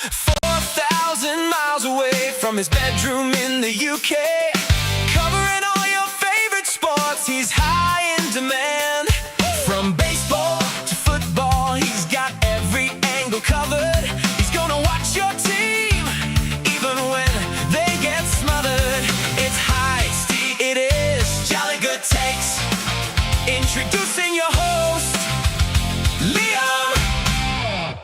4,000 miles away from his bedroom in the UK, covering all your favorite sports, he's high in demand. From baseball to football, he's got every angle covered. He's gonna watch your team, even when they get smothered. It's Heist, it is Jolly Good Takes. Introducing your host, Liam.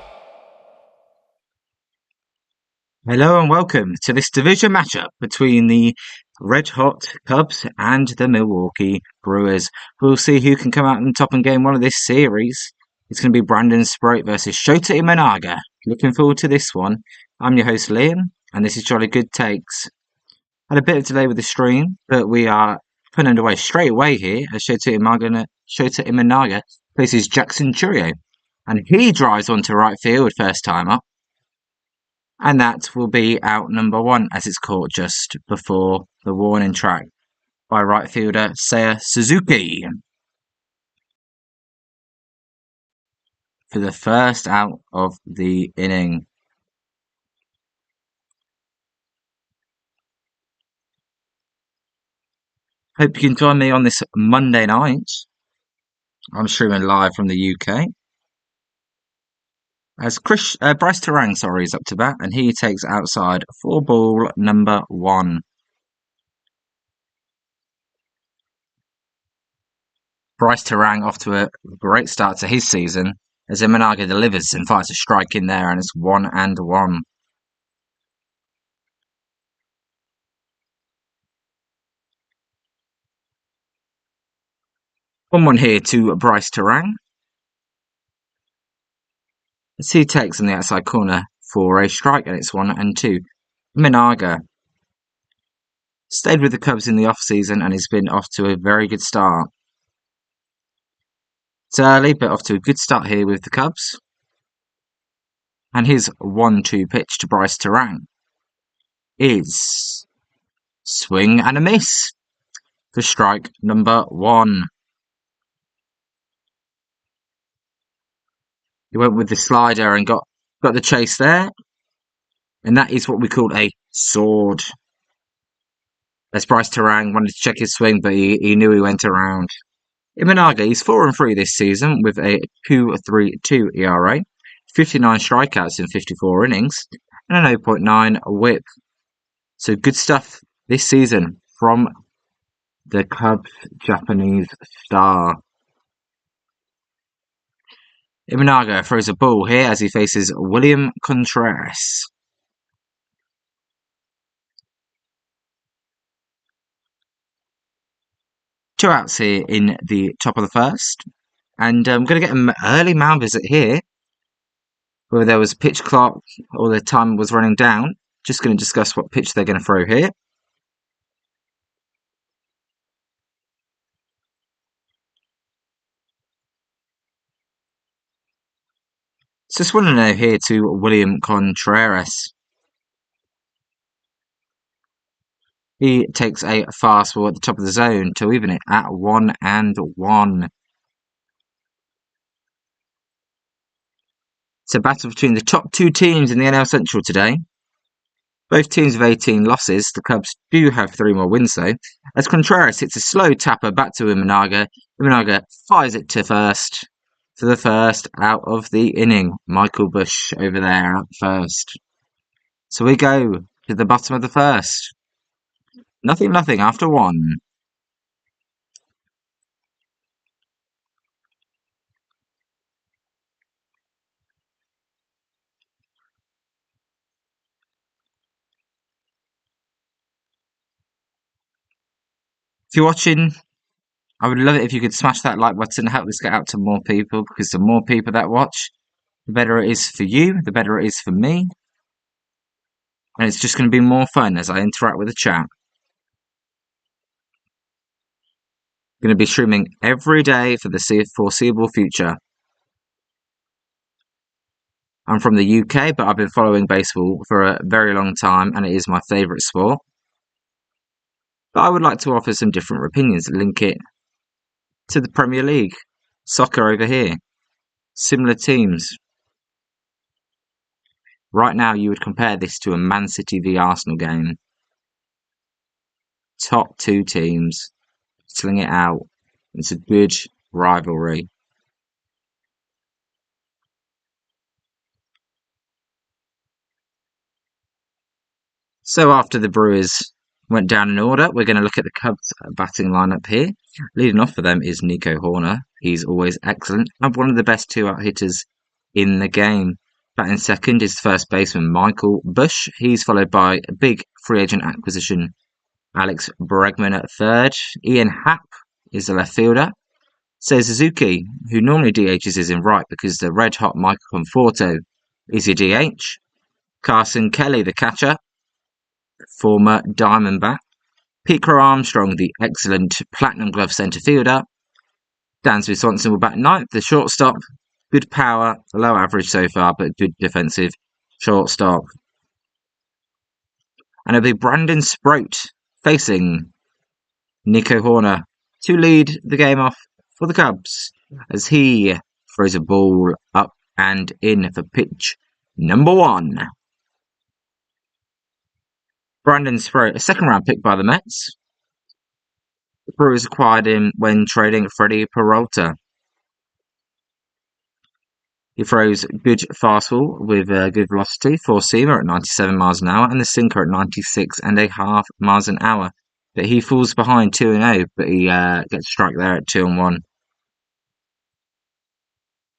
Hello and welcome to this division matchup between the Red Hot Cubs and the Milwaukee Brewers. We'll see who can come out on top in game one of this series. It's going to be Brandon Sprite versus Shota Imanaga. Looking forward to this one. I'm your host Liam, and this is Jolly Good Takes. Had a bit of delay with the stream, but we are putting underway straight away here as Shota Imanaga faces Jackson Chourio, and he drives onto right field first time up. And that will be out number one as it's caught just before the warning track by right fielder Seiya Suzuki. For the first out of the inning. Hope you can join me on this Monday night. I'm streaming live from the UK. As Bryce Terang, is up to bat, and he takes outside for ball number one. Bryce Terang off to a great start to his season as Imanaga delivers and fires a strike in there, and it's 1-1. One here to Bryce Terang as he takes on the outside corner for a strike, and it's 1-2. Imanaga stayed with the Cubs in the off-season and he's been off to a very good start. It's early, but off to a good start here with the Cubs. And his 1-2 pitch to Bryce Terang is swing and a miss for strike number one. He went with the slider and got the chase there. And that is what we call a sword. As Bryce Terang wanted to check his swing, but he knew he went around. Imanaga, he's 4-3 this season with a 2.32 ERA, 59 strikeouts in 54 innings, and an 0.9 whip. So good stuff this season from the Cubs' Japanese star. Imanaga throws a ball here as he faces William Contreras. Two outs here in the top of the first. And I'm going to get an early mound visit here, where there was pitch clock or the time was running down. Just going to discuss what pitch they're going to throw here. So just want to know here to William Contreras. He takes a fastball at the top of the zone to even it at 1-1. It's a battle between the top two teams in the NL Central today. Both teams have 18 losses. The Cubs do have 3 more wins though. As Contreras hits a slow tapper back to Imanaga. Imanaga fires it to first. For the first out of the inning. Michael Bush over there at first. So we go to the bottom of the first. Nothing after 1. If you're watching, I would love it if you could smash that like button and help this get out to more people, because the more people that watch, the better it is for you, the better it is for me. And it's just going to be more fun as I interact with the chat. Going to be streaming every day for the foreseeable future. I'm from the UK, but I've been following baseball for a very long time, and it is my favourite sport. But I would like to offer some different opinions, link it to the Premier League, soccer over here, similar teams. Right now, you would compare this to a Man City v Arsenal game. Top two teams, sling it out. It's a good rivalry. So after the Brewers went down in order, we're going to look at the Cubs batting lineup here. Leading off for them is Nico Horner. He's always excellent and one of the best two-out hitters in the game. Batting second is first baseman Michael Busch. He's followed by a big free agent acquisition, Alex Bregman at third. Ian Happ is the left fielder. Seiya Suzuki, who normally DHs, is in right because the red-hot Michael Conforto is your DH. Carson Kelly, the catcher, former Diamondback. Pete Crow Armstrong, the excellent Platinum Glove centre fielder. Dansby Swanson will bat ninth, the shortstop. Good power, low average so far, but good defensive shortstop. And it'll be Brandon Sproat facing Nico Horner to lead the game off for the Cubs as he throws a ball up and in for pitch number 1. Brandon Sproat, a second-round pick by the Mets. The Brewers acquired him when trading Freddie Peralta. He throws good fastball with good velocity, four-seamer at 97 miles an hour and the sinker at 96.5 miles an hour. But he falls behind 2-0, but he gets struck there at 2-1.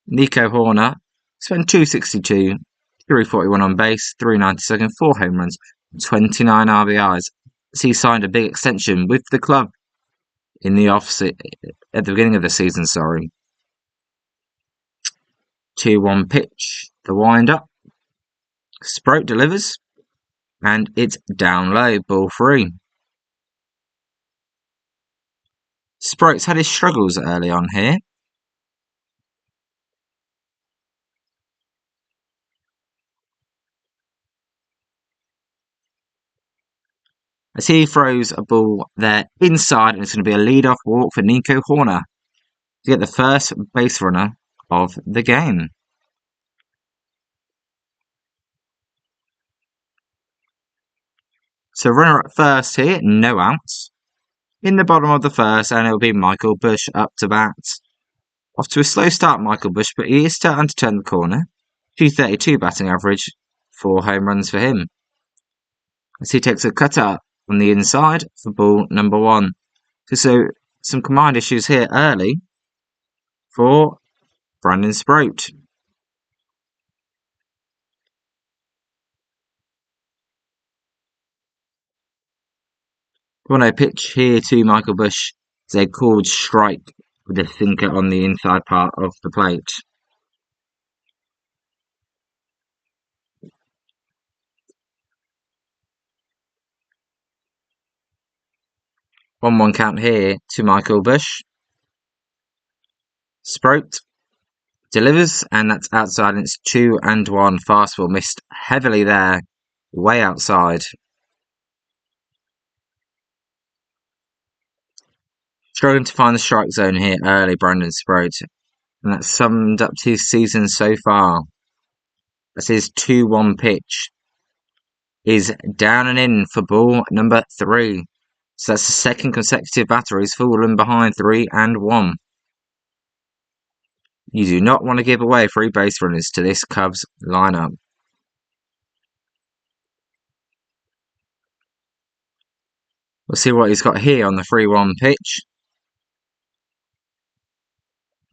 Nico Horner spent 262, 341 on base, 392, 4 home runs, 29 RBIs. So he signed a big extension with the club in the at the beginning of the season. 2-1 pitch, the wind up. Sproat delivers, and it's down low, ball 3. Sproat's had his struggles early on here. As he throws a ball there inside, and it's going to be a lead-off walk for Nico Horner to get the first base runner of the game. So runner at first here, no outs. In the bottom of the first, and it'll be Michael Busch up to bat. Off to a slow start, Michael Busch, but he is starting to turn the corner. 232 batting average, 4 home runs for him. As he takes a cutter on the inside for ball number 1. So some command issues here early for Brandon Sproat. 1-0 pitch here to Michael Busch. It's a called strike with a sinker on the inside part of the plate. One count here to Michael Busch. Sproat delivers, and that's outside, and it's 2-1. Fastball missed heavily there, way outside. Struggling to find the strike zone here early, Brandon Sproat. And that's summed up to his season so far. That's his 2-1 pitch. Is down and in for ball number 3. So that's the second consecutive batter he's fallen behind 3-1. You do not want to give away 3 base runners to this Cubs lineup. We'll see what he's got here on the 3-1 pitch.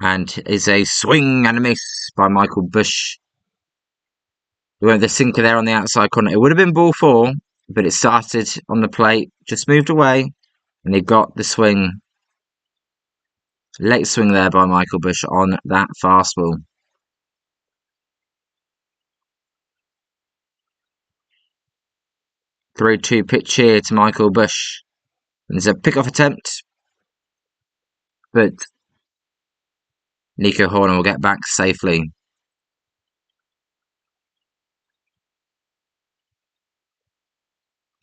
And is a swing and a miss by Michael Busch. We went the sinker there on the outside corner. It would have been ball 4, but it started on the plate, just moved away, and he got the swing. Late swing there by Michael Busch on that fastball. Three-two pitch here to Michael Busch. There's a pick-off attempt, but Nico Horner will get back safely.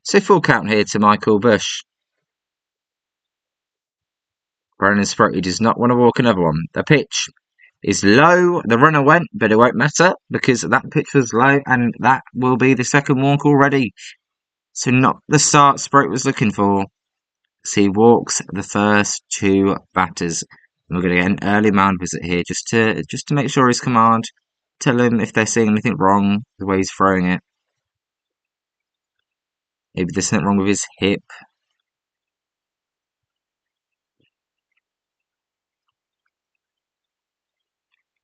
So full count here to Michael Busch. Brandon Sproat does not want to walk another one. The pitch is low. The runner went, but it won't matter because that pitch was low, and that will be the second walk already. So not the start Sproat was looking for. So he walks the first two batters. And we're going to get an early mound visit here just to make sure his command. Tell him if they're seeing anything wrong the way he's throwing it. Maybe there's something wrong with his hip.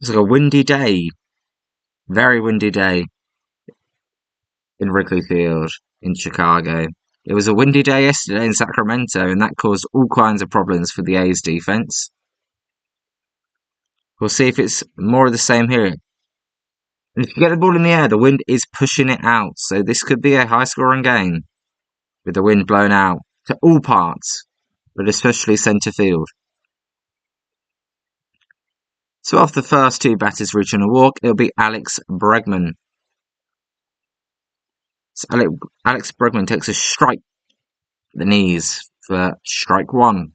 It's like a windy day, very windy day in Wrigley Field in Chicago. It was a windy day yesterday in Sacramento, and that caused all kinds of problems for the A's defense. We'll see if it's more of the same here. And if you get the ball in the air, the wind is pushing it out, so this could be a high-scoring game with the wind blown out to all parts, but especially centre field. So after the first two batters reaching a walk, it'll be Alex Bregman. So Alex Bregman takes a strike at the knees for strike one.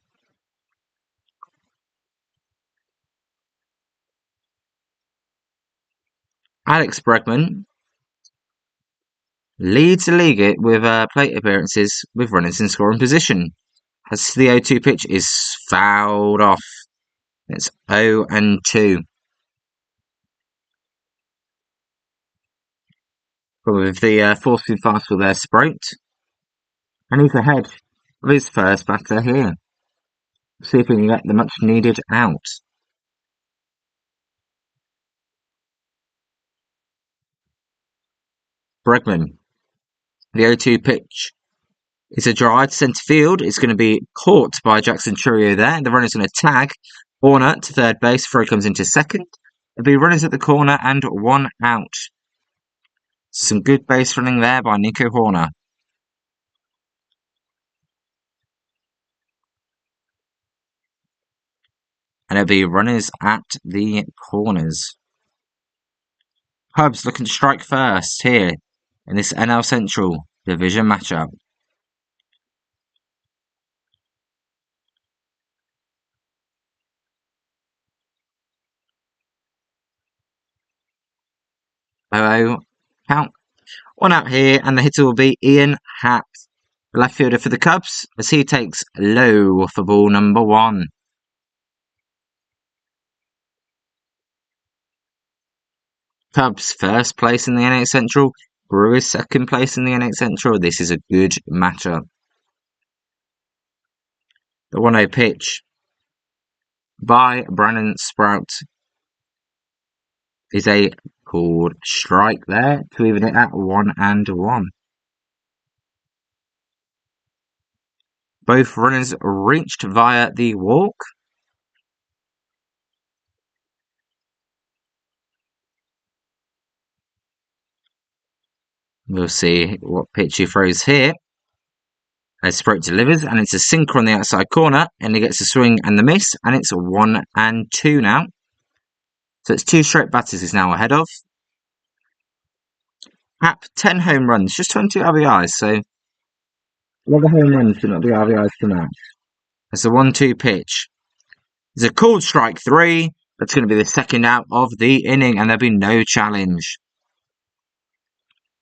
Alex Bregman leads the league with plate appearances with runners in scoring position. As the 0-2 pitch is fouled off. It's 0-2. But with the forcing fastball there, Sprout. And he's ahead of his first batter here. See if we can get the much needed out. Bregman. The 0-2 pitch is a drive to centre field. It's going to be caught by Jackson Churio there. The runner's going to tag Horner to third base before he comes into second. There'll be runners at the corner and one out. Some good base running there by Nico Horner. And it'll be runners at the corners. Cubs looking to strike first here in this NL Central division matchup. Oh, count. One out here, and the hitter will be Ian Happ, the left fielder for the Cubs, as he takes low for ball number one. Cubs first place in the NH Central, Brewers second place in the NH Central. This is a good matchup. The 1-0 pitch by Brandon Sprout is a called strike there to even it at 1-1. Both runners reached via the walk. We'll see what pitch he throws here. As Sprout delivers, and it's a sinker on the outside corner, and he gets a swing and the miss, and it's 1-2 now. So it's two straight batters he's now ahead of. Happ, 10 home runs, just 22 RBIs, so a lot of home runs, but not the RBIs to match. As the 1-2 pitch is a called strike three. That's going to be the second out of the inning, and there'll be no challenge.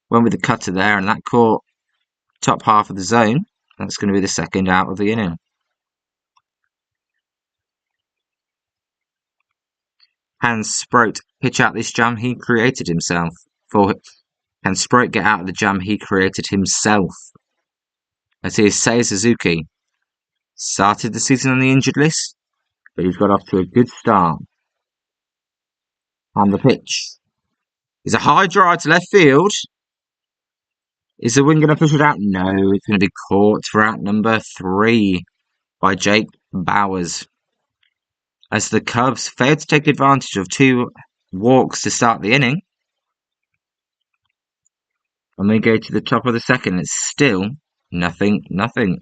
Went with the cutter there, and that caught top half of the zone. That's going to be the second out of the inning. Can Sprout pitch out this jam he created himself? Can Sprout get out of the jam he created himself? As he is Seiya Suzuki. Started the season on the injured list, but he's got off to a good start. And the pitch is a high drive to left field. Is the wind going to push it out? No, it's going to be caught for out number 3 by Jake Bowers. As the Cubs failed to take advantage of 2 walks to start the inning. And we go to the top of the second, it's still 0-0.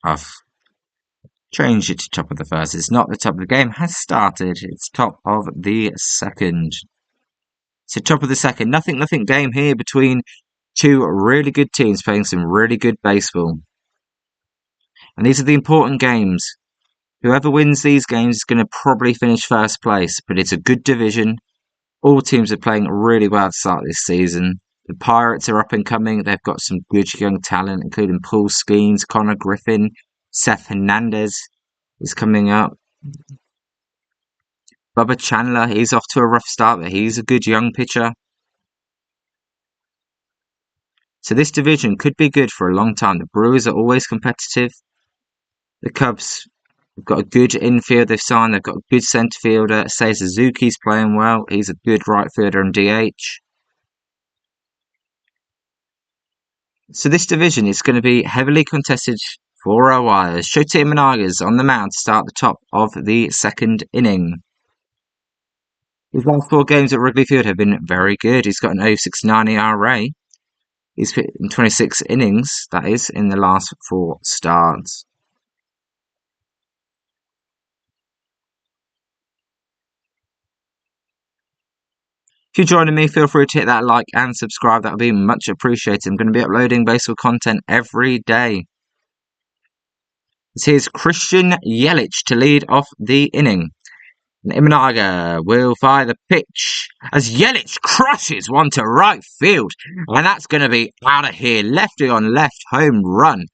I've changed it to top of the first. It's not the top of the game has started. It's top of the second. So top of the second. Nothing game here between two really good teams playing some really good baseball. And these are the important games. Whoever wins these games is going to probably finish first place, but it's a good division. All teams are playing really well to start this season. The Pirates are up and coming. They've got some good young talent, including Paul Skeens, Connor Griffin, Seth Hernandez is coming up. Bubba Chandler, he's off to a rough start, but he's a good young pitcher. So this division could be good for a long time. The Brewers are always competitive. The Cubs have got a good infield they've signed. They've got a good centre fielder. Say Suzuki's playing well. He's a good right fielder and DH. So this division is going to be heavily contested for a while. Shota Imanaga's on the mound to start the top of the second inning. His last 4 games at Wrigley Field have been very good. He's got an 0.69 ERA. He's hit in 26 innings, that is, in the last 4 starts. If you're joining me, feel free to hit that like and subscribe. That would be much appreciated. I'm going to be uploading baseball content every day. Here's Christian Yelich to lead off the inning. And Imanaga will fire the pitch as Yelich crushes one to right field. And that's going to be out of here. Lefty on left, home run.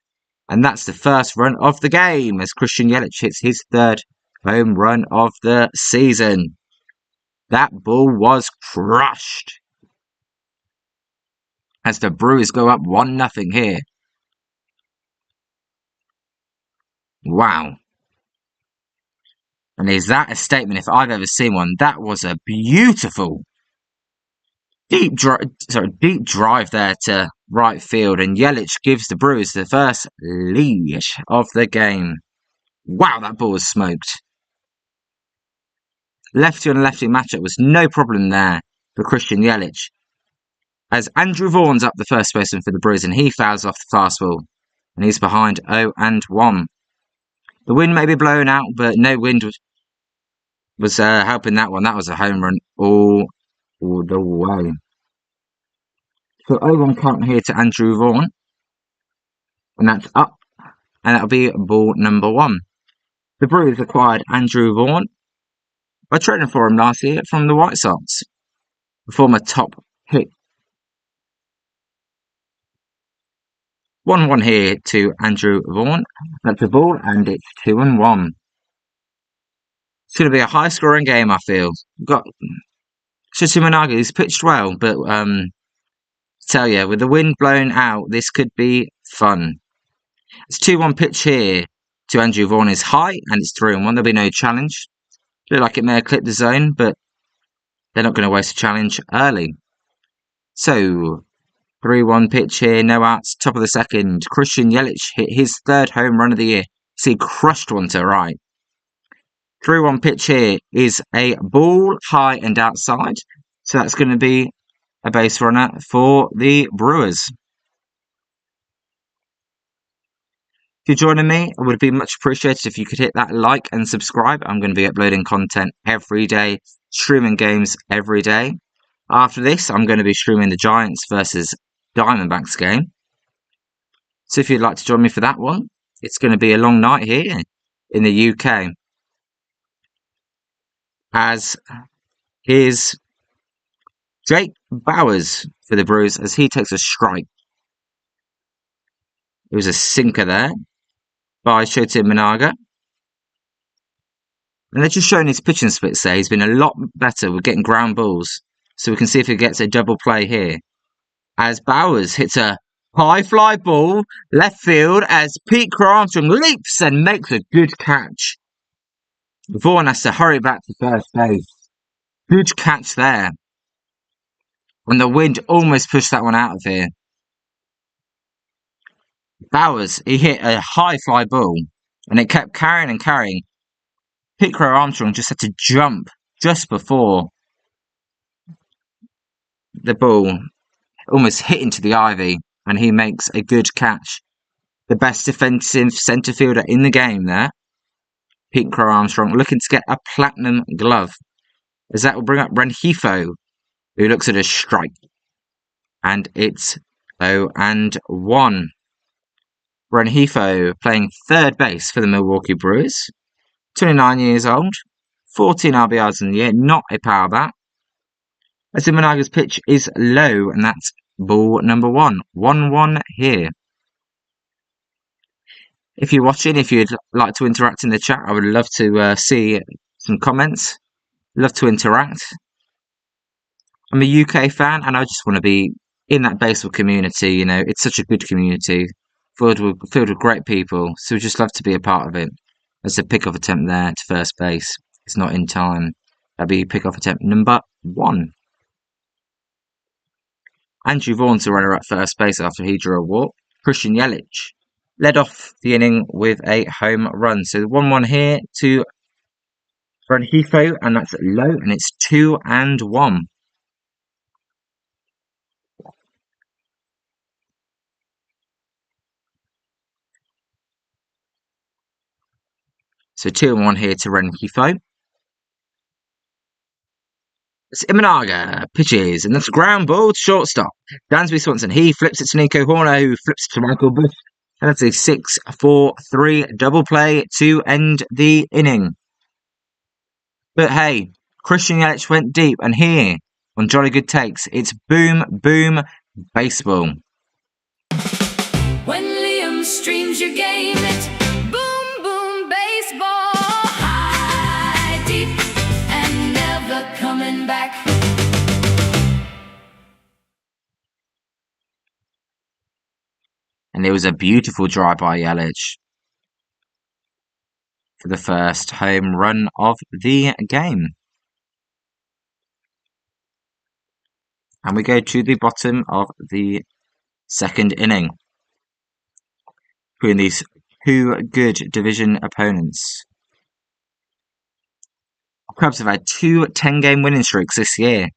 And that's the first run of the game as Christian Yelich hits his 3rd home run of the season. That ball was crushed as the Brewers go up 1-0 here. Wow. And is that a statement if I've ever seen one? That was a beautiful deep drive there to right field, and Yelich gives the Brewers the first lead of the game. Wow, that ball was smoked. Lefty on lefty matchup was no problem there for Christian Yelich. As Andrew Vaughn's up the first baseman for the Brewers, and he fouls off the fastball, and he's behind 0-1. The wind may be blowing out, but no wind was helping that one. That was a home run all the way. So 0-1 count here to Andrew Vaughn, and that's up, and that'll be ball number 1. The Brewers acquired Andrew Vaughn by trading for him last year from the White Sox, a former top pick. 1-1 here to Andrew Vaughn. That's a ball, and it's 2-1. It's going to be a high-scoring game, I feel. We've got Shota Imanaga, who's pitched well, but tell you, with the wind blowing out, this could be fun. It's 2-1 pitch here to Andrew Vaughn is high, and it's 3-1. There'll be no challenge. Look like it may have clipped the zone, but they're not going to waste a challenge early. So 3-1 pitch here, no outs, top of the second. Christian Yelich hit his 3rd home run of the year. See, crushed one to right. 3-1 pitch here is a ball high and outside. So that's going to be a base runner for the Brewers. If you're joining me, it would be much appreciated if you could hit that like and subscribe. I'm going to be uploading content every day, streaming games every day. After this, I'm going to be streaming the Giants versus Diamondbacks game. So if you'd like to join me for that one, it's going to be a long night here in the UK. As here's Jake Bowers for the Brewers as he takes a strike. It was a sinker there by Shota Imanaga. And they're just showing his pitching splits there. He's been a lot better with getting ground balls. So we can see if he gets a double play here. As Bowers hits a high fly ball left field as Pete Armstrong leaps and makes a good catch. Vaughan has to hurry back to first base. Good catch there. And the wind almost pushed that one out of here. Bowers, he hit a high fly ball and it kept carrying and carrying. Pete Armstrong just had to jump just before the ball almost hit into the ivy, and he makes a good catch. the best defensive centre fielder in the game there, Pete Crow Armstrong, looking to get a platinum glove. As that will bring up Rengifo, who looks at a strike. And it's 0-1. Rengifo playing third base for the Milwaukee Brewers. 29 years old, 14 RBIs in the year, not a power bat. As Imanaga's pitch is low, and that's ball number 1. 1-1 here. If you're watching, if you'd like to interact in the chat, I would love to see some comments. Love to interact. I'm a UK fan, and I just want to be in that baseball community. You know, it's such a good community, filled with great people. So we just love to be a part of it. There's a pick-off attempt there to first base. It's not in time. That'll be pick-off attempt number 1. Andrew Vaughan's the runner at first base after he drew a walk. Christian Yelich led off the inning with a home run. So 1-1 here to Rengifo, and that's low, and it's 2-1. So 2-1 here to Rengifo. It's Imanaga pitches, and that's a ground ball to shortstop. Dansby Swanson, he flips it to Nico Horner, who flips it to Michael Bush. And that's a 6-4-3 double play to end the inning. But hey, Christian Yelich went deep, and here on Jolly Good Takes, it's boom, boom, baseball. When Liam streams your game, it's boom, boom, baseball. High, deep, and never coming back. And it was a beautiful drive by Yelich for the first home run of the game. And we go to the bottom of the second inning between these two good division opponents. The Cubs have had 2 10-game winning streaks this year.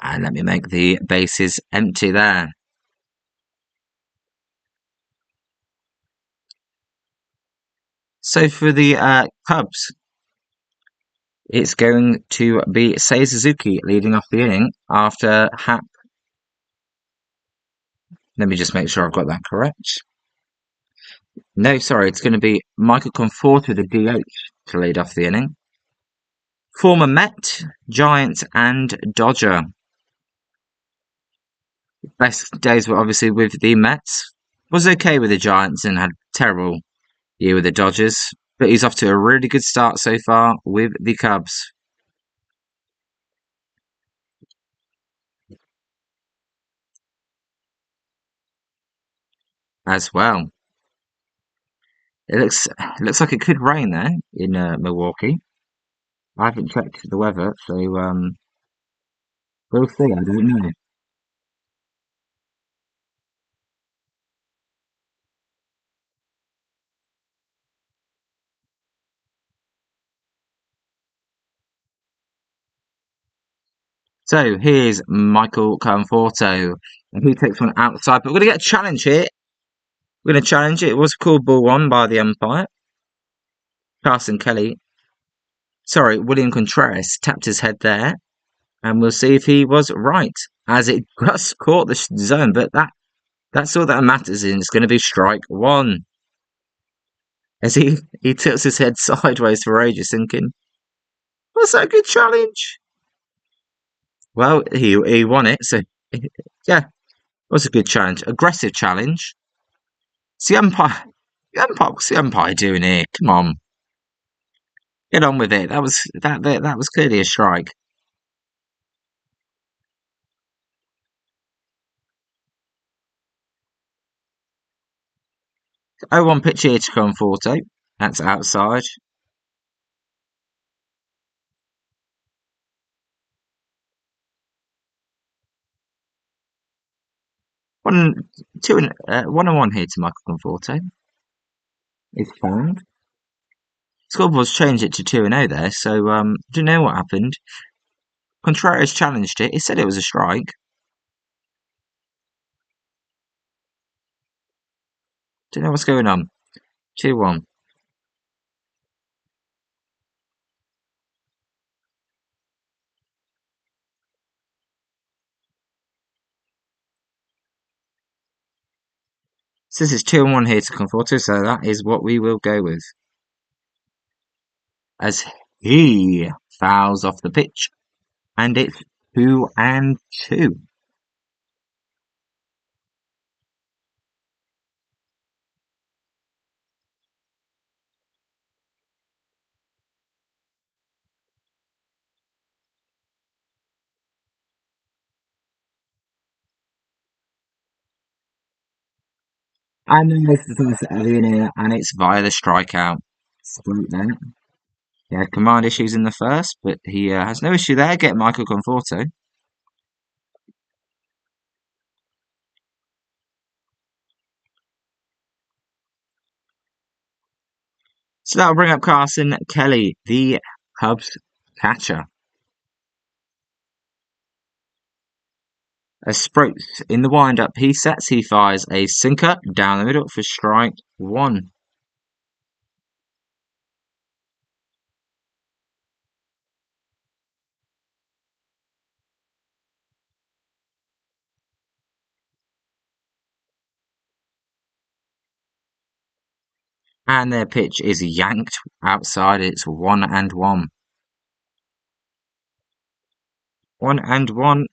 And let me make the bases empty there. So for the Cubs, it's going to be Seiya Suzuki leading off the inning after Happ. Let me just make sure I've got that correct. No, sorry, it's going to be Michael Conforto, the DH, to lead off the inning. Former Met, Giant, and Dodger. Best days were obviously with the Mets. Was okay with the Giants and had a terrible year with the Dodgers. But he's off to a really good start so far with the Cubs. As well. It looks like it could rain there in Milwaukee. I haven't checked the weather, so we'll see. I don't know. So here's Michael Conforto, and he takes one outside. But we're going to get a challenge here. We're going to challenge it. It was called ball 1 by the umpire. Carson Kelly. Sorry, William Contreras tapped his head there. And we'll see if he was right, as it just caught the zone. But that's all that matters, and it's going to be strike 1. As he tilts his head sideways for ages, thinking, was that a good challenge? Well, he won it, so yeah, it was a good challenge. Aggressive challenge. What's the umpire doing here? Come on. Get on with it. That was clearly a strike. Oh, 1 pitch here to Conforto. That's outside. 1-1 here to Michael Conforto. Is found. Scoreboard's changed it to 2-0 there, so I don't know what happened. Contreras challenged it. He said it was a strike. Don't know what's going on. 2-1. So this is 2-1 here to Conforto, so that is what we will go with. As he fouls off the pitch, and it's 2-2. And then this is the inning, and it's via the strikeout. Straight there. He had command issues in the first, but he has no issue there. Get Michael Conforto. So that'll bring up Carson Kelly, the Cubs catcher. As Sproats in the wind-up, he fires a sinker down the middle for strike one. And their pitch is yanked outside. It's 1-1. 1-1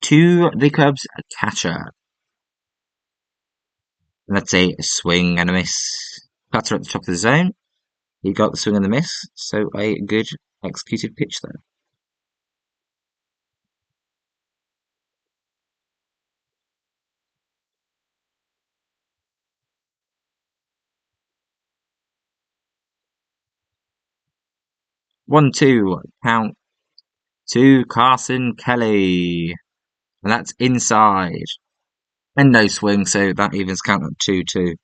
to the Cubs catcher. That's a swing and a miss. Cutter at the top of the zone. He got the swing and the miss, so a good executed pitch there. One, two, count to Carson Kelly. And that's inside. And no swing, so that evens count at 2-2.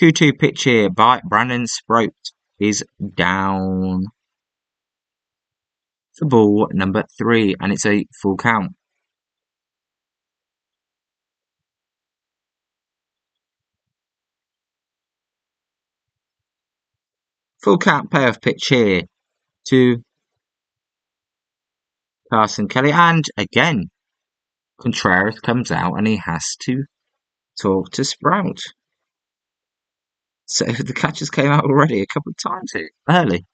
2-2 pitch here by Brandon Sproat is down for ball number 3, and it's a full count. Full count payoff pitch here to Carson Kelly, and again, Contreras comes out and he has to talk to Sprout. So the catchers came out already a couple of times here early.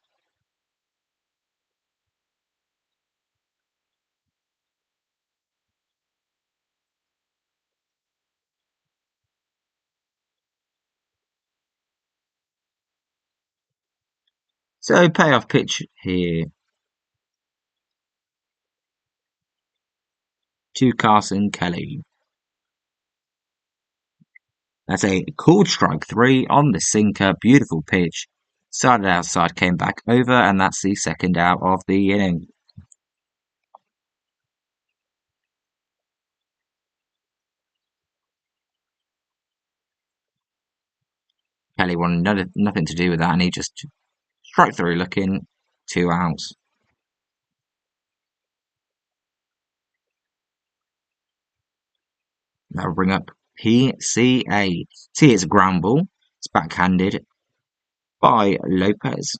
So payoff pitch here to Carson Kelly. That's a called strike 3 on the sinker. Beautiful pitch. Started outside, came back over, and that's the second out of the inning. Kelly wanted nothing to do with that, and he just strike through looking, 2 outs. That'll bring up PCA. See, it's a ground ball. It's backhanded by Lopez.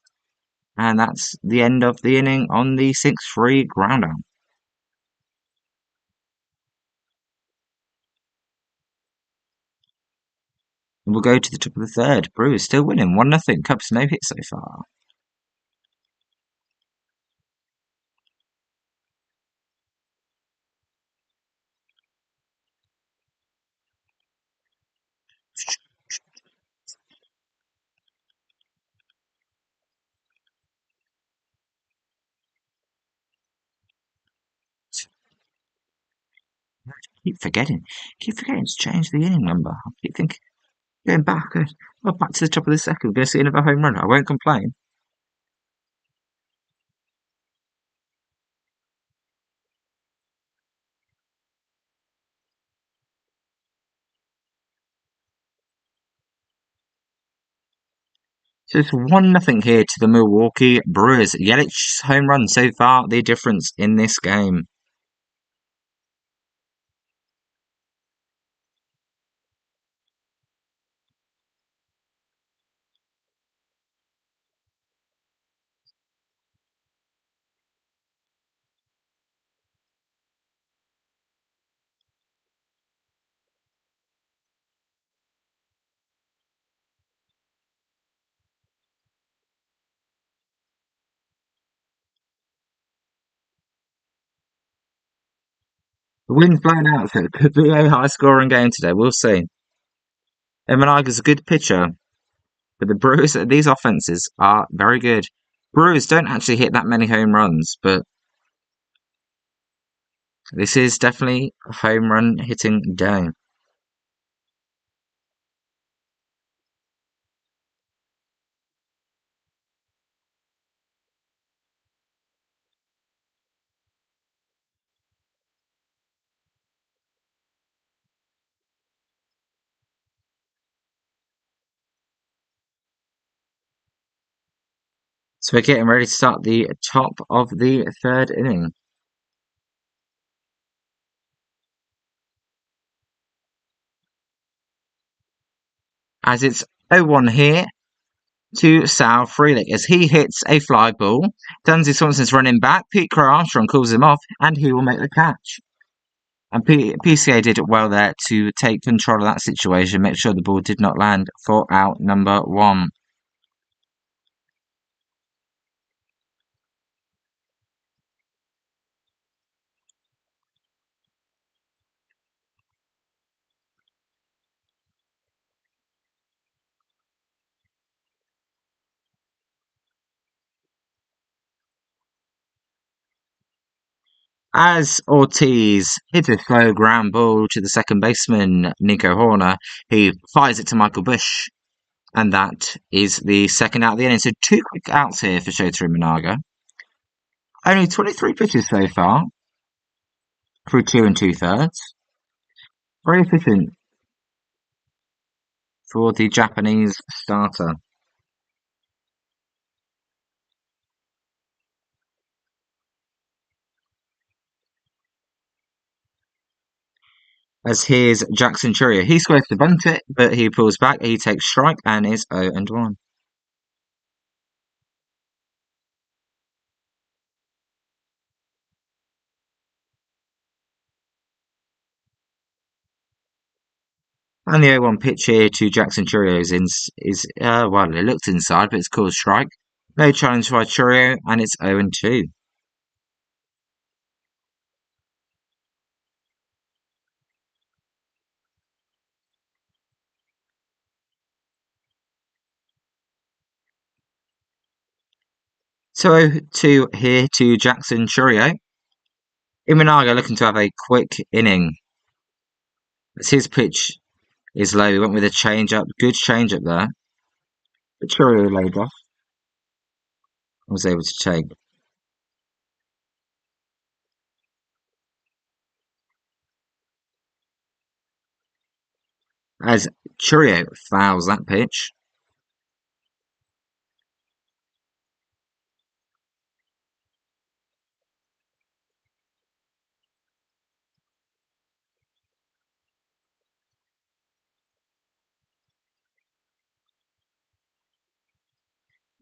And that's the end of the inning on the 6-3 ground out. And we'll go to the top of the third. Brewers still winning 1-0. Cubs no hit so far. Keep forgetting to change the inning number. I keep thinking, going back, back to the top of the second. We're going to see another home run. I won't complain. So it's 1-0 here to the Milwaukee Brewers. Yelich's home run so far, the difference in this game. The wind's blown out, so it could be a high scoring game today. We'll see. Emanaga's a good pitcher, but the Brewers, these offenses are very good. Brewers don't actually hit that many home runs, but this is definitely a home run hitting day. So we're getting ready to start the top of the third inning. As it's 0-1 here to Sal Frelick as he hits a fly ball. Dunsey Swanson's running back. Pete Crow Armstrong calls him off and he will make the catch. And PCA did it well there to take control of that situation, make sure the ball did not land for out number 1. As Ortiz hits a slow ground ball to the second baseman, Nico Horner, he fires it to Michael Bush. And that is the second out of the inning. So 2 quick outs here for Shota Imanaga. Only 23 pitches so far, through 2 2/3. Very efficient for the Japanese starter. As here's Jackson Churio. He squares to bunt it, but he pulls back. He takes strike and is 0-1. And the 0-1 pitch here to Jackson Churio well, it looks inside, but it's called strike. No challenge by Churio, and it's 0-2. So 0-2 here to Jackson Churio. Imanaga looking to have a quick inning. As his pitch is low, he went with a change-up. Good change-up there. But Churio laid off. Was able to take. As Churio fouls that pitch.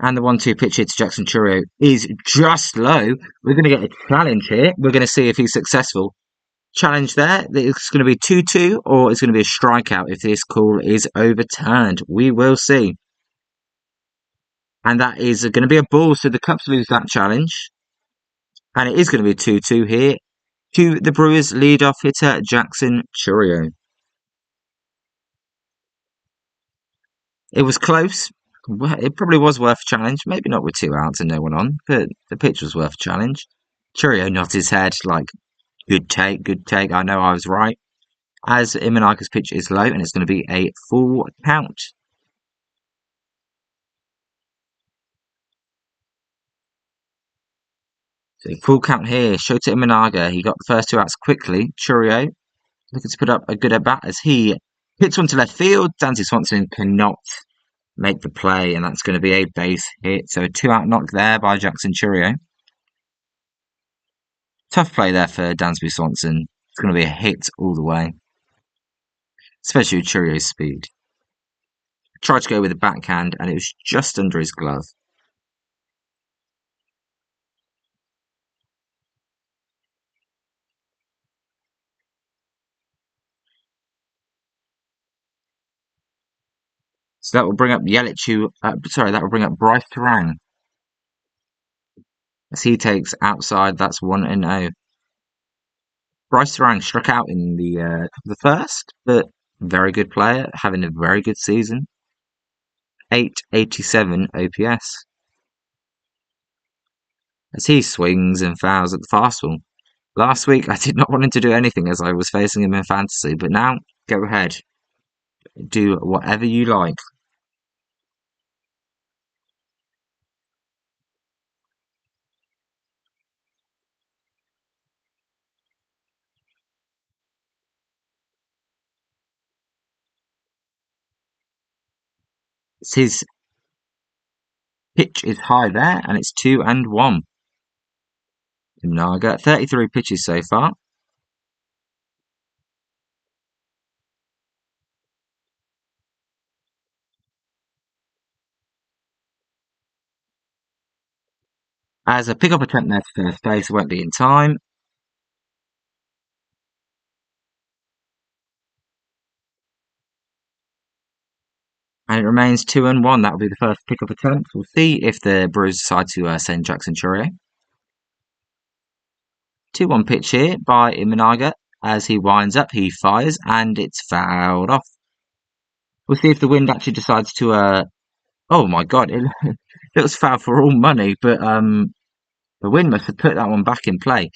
And the 1-2 pitch here to Jackson Churio is just low. We're going to get a challenge here. We're going to see if he's successful. Challenge there. It's going to be 2-2 or it's going to be a strikeout if this call is overturned. We will see. And that is going to be a ball. So the Cubs lose that challenge. And it is going to be a 2-2 here to the Brewers leadoff hitter Jackson Churio. It was close. It probably was worth a challenge. Maybe not with 2 outs and no one on, but the pitch was worth a challenge. Churio nodded his head like, good take, good take. I know I was right. As Imanaga's pitch is low and it's going to be a full count. So full count here. Shota Imanaga. He got the first 2 outs quickly. Churio looking to put up a good at bat as he hits one to left field. Dansby Swanson cannot make the play, and that's going to be a base hit. So a 2-out knock there by Jackson Churio. Tough play there for Dansby Swanson. It's going to be a hit all the way, especially with Churio's speed. Tried to go with a backhand, and it was just under his glove. So that will bring up that will bring up Bryce Terang as he takes outside. That's 1-0. Bryce Terang struck out in the first, but very good player, having a very good season. 887 OPS as he swings and fouls at the fastball. Last week, I did not want him to do anything as I was facing him in fantasy, but now, go ahead. Do whatever you like. His pitch is high there, and it's 2-1. Naga, 33 pitches so far. As a pick-up attempt there to first base, won't be in time. And it remains 2-1. That will be the first pick-up attempt. We'll see if the Brewers decide to send Jackson Churio. 2-1 pitch here by Imanaga. As he winds up, he fires, and it's fouled off. We'll see if the wind actually decides to. Oh my god, it was foul for all money, but the wind must have put that one back in play.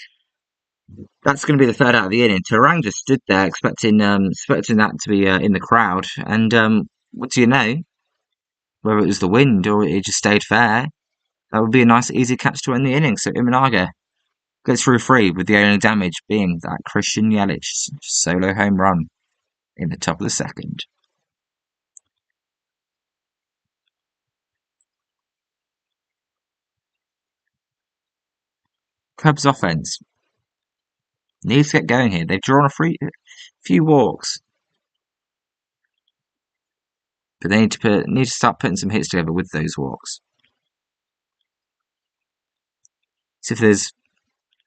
That's going to be the third out of the inning. Terang just stood there expecting that to be in the crowd, and what do you know? Whether it was the wind or it just stayed fair, that would be a nice, easy catch to end the inning. So Imanaga goes through free, with the only damage being that Christian Yelich solo home run in the top of the second. Cubs offense needs to get going here. They've drawn a few walks, but they need to start putting some hits together with those walks. So if there's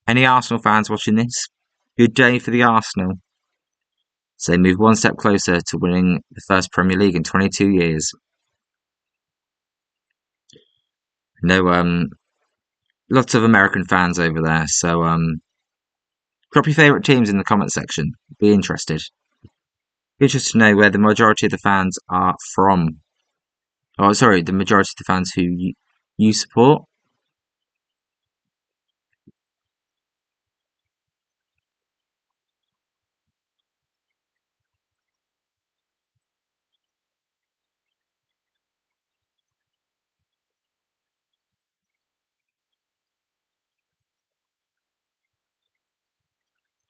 any Arsenal fans watching this, good day for the Arsenal. So they move one step closer to winning the first Premier League in 22 years. No, lots of American fans over there. So, drop your favourite teams in the comment section. Be interested. Be interested to know where the majority of the fans are from. Oh, sorry, the majority of the fans who you support.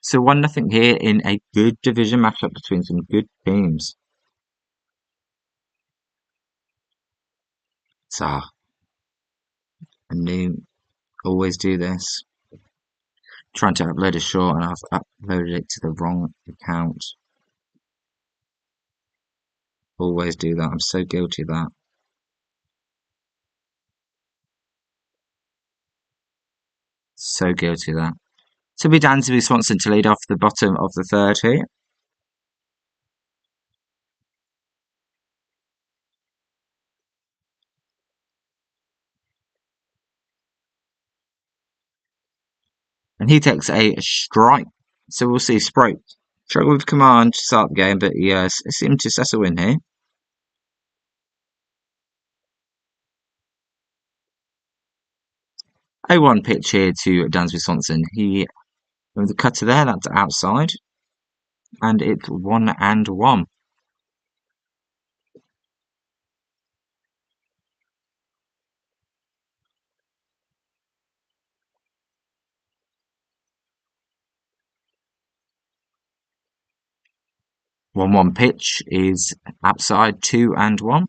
So 1-0 here in a good division matchup between some good teams. So, I knew always do this. Trying to upload a short and I've uploaded it to the wrong account. Always do that. I'm so guilty of that. So guilty of that. So we Dansby Swanson to lead off the bottom of the third here. And he takes a strike. So we'll see Sprite struggle with command to start the game, but he seemed to settle in here. 0-1 pitch here to Dansby Swanson. He with the cutter there, that's outside. And it's 1-1. 1-1 pitch is outside, 2-1.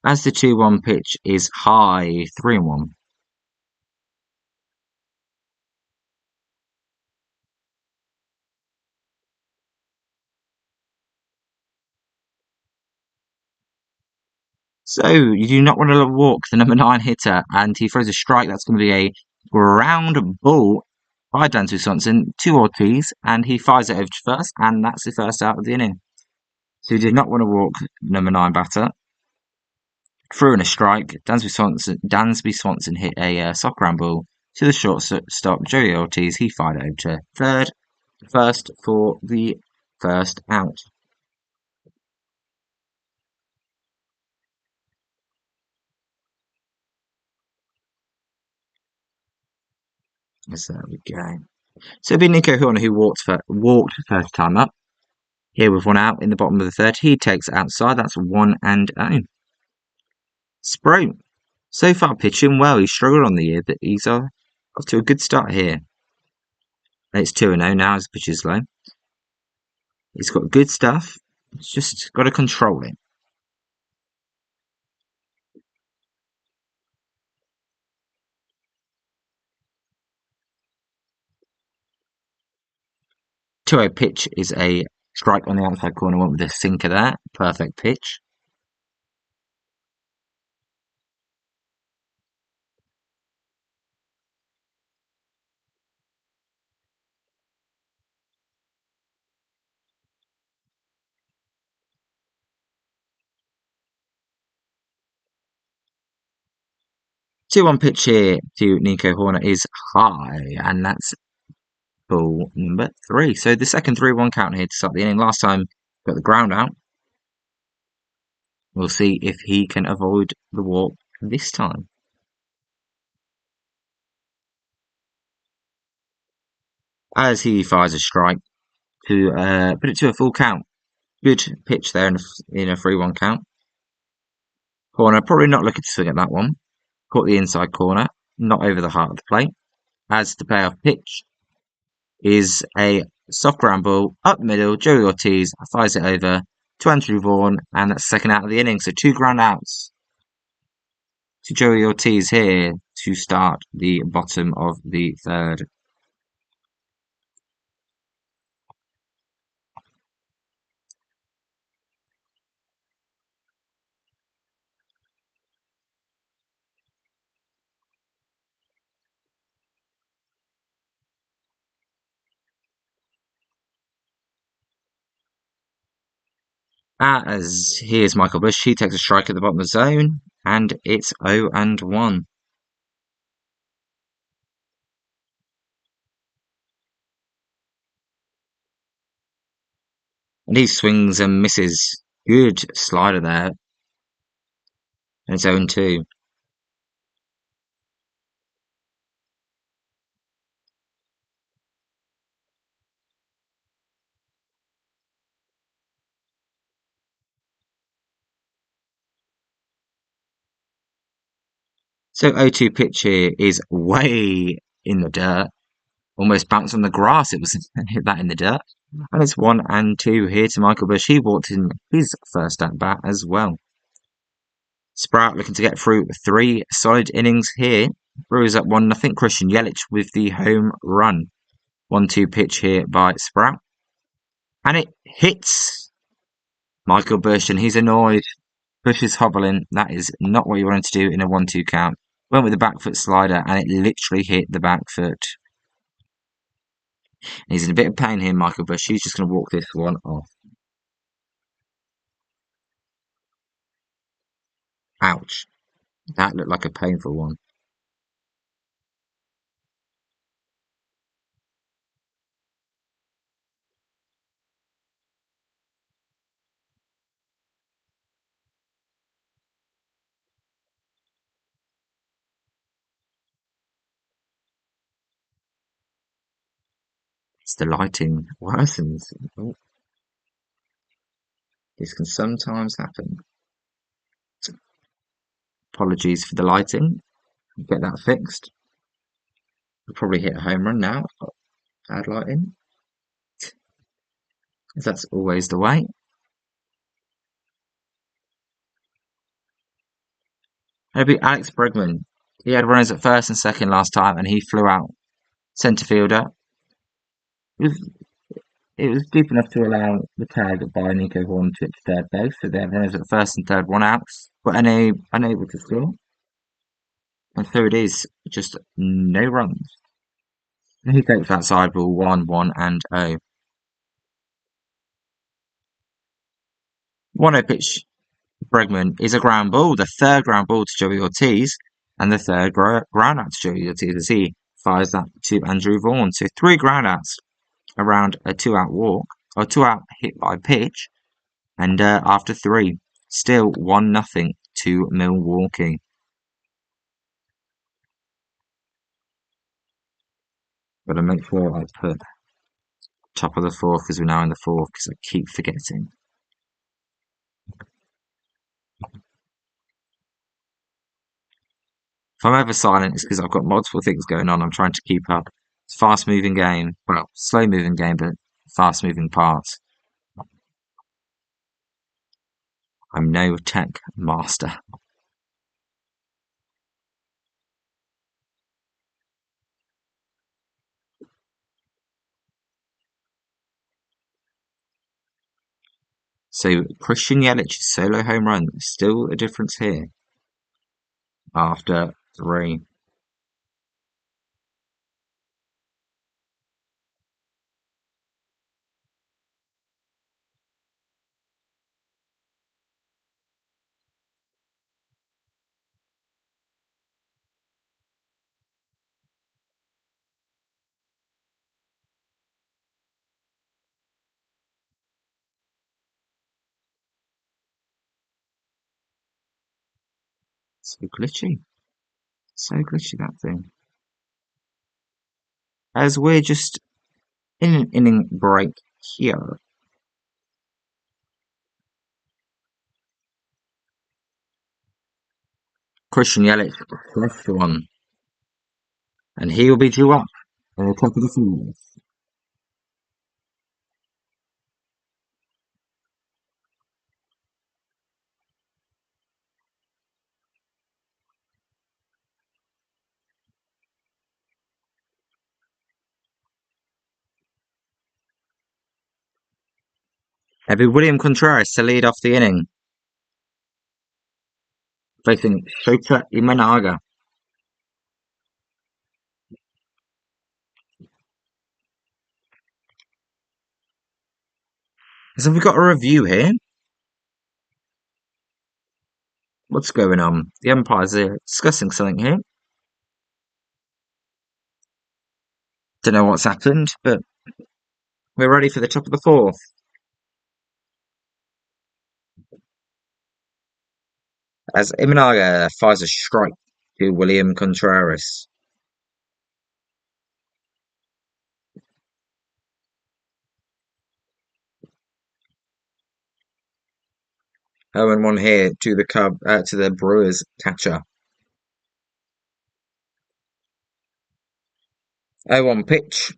As the 2-1 pitch is high, 3-1. So you do not want to walk the number 9 hitter, and he throws a strike. That's going to be a ground ball by Dansby Swanson to Ortiz, and he fires it over to first, and that's the first out of the inning. So you did not want to walk number 9 batter. Threw in a strike. Dansby Swanson hit a soft ground ball to the shortstop, Joey Ortiz. He fired it over to third, first for the first out. So there we go. So it'll be Nico Horner who walked first time up. Here with one out in the bottom of the third. He takes it outside. That's 1-0. Sprout. So far pitching well. He's struggled on the year, but he's off to a good start here. It's 2-0 now as the pitch is low. He's got good stuff. He's just got to control it. Two-0 pitch is a strike on the outside corner. Went with a sinker there. Perfect pitch. Two-one pitch here to Nico Horner is high, and that's ball number 3. So the second 3-1 count here to start the inning. Last time got the ground out. We'll see if he can avoid the walk this time. As he fires a strike to put it to a full count. Good pitch there in a 3-1 count. Corner probably not looking to swing at that one. Caught the inside corner, not over the heart of the plate. As the payoff pitch is a soft ground ball up middle. Joey Ortiz fires it over to Andrew Vaughan, and that's second out of the inning. So 2 ground outs to Joey Ortiz here to start the bottom of the third. As here's Michael Bush, he takes a strike at the bottom of the zone, and it's 0-1. And he swings and misses. Good slider there. And it's 0-2. So 0-2 pitch here is way in the dirt. Almost bounced on the grass. It was hit that in the dirt. And it's 1-2 here to Michael Bush. He walked in his first at bat as well. Sprout looking to get through 3 solid innings here. Brewers up 1-0. Christian Yelich with the home run. 1-2 pitch here by Sprout. And it hits Michael Bush, and he's annoyed. Bush is hobbling. That is not what you wanted to do in a 1-2 count. Went with the back foot slider, and it literally hit the back foot. He's in a bit of pain here, Michael Bush. He's just going to walk this one off. Ouch. That looked like a painful one. It's the lighting worsens. Oh, this can sometimes happen. Apologies for the lighting. Get that fixed. We'll probably hit a home run now. Bad lighting. As that's always the way. It'll be Alex Bregman. He had runners at first and second last time, and he flew out centre fielder. It was, it was deep enough to allow the tag by Nico Horn to third base, so they had runners at first and third, one outs, but unable to score. And so it is, just no runs. And he takes that side ball 1, 1, and 0. 1-0 pitch. Bregman is a ground ball, the third ground ball to Joey Ortiz, and the third ground out to Joey Ortiz as he fires that to Andrew Vaughan. So 3 ground outs around a 2-out walk, or 2-out hit by pitch, and after 3, still 1-0 to Milwaukee. Gotta make sure I put top of the fourth because we're now in the fourth because I keep forgetting. If I'm ever silent, it's because I've got multiple things going on. I'm trying to keep up. It's a fast moving game. Well, slow moving game, but fast moving parts. I'm no tech master. So Christian Yelich's solo home run, still a difference here after 3. So glitchy. So glitchy, that thing. As we're just in an inning break here. Christian Yelich, first one. And he will be due up in the top of the field. It'll be William Contreras to lead off the inning, facing Shota Imanaga. So we've got a review here. What's going on? The umpires are discussing something here. Don't know what's happened, but we're ready for the top of the fourth. As Imanaga fires a strike to William Contreras. Oh, and 1 here to the Brewers catcher. 0-1 pitch,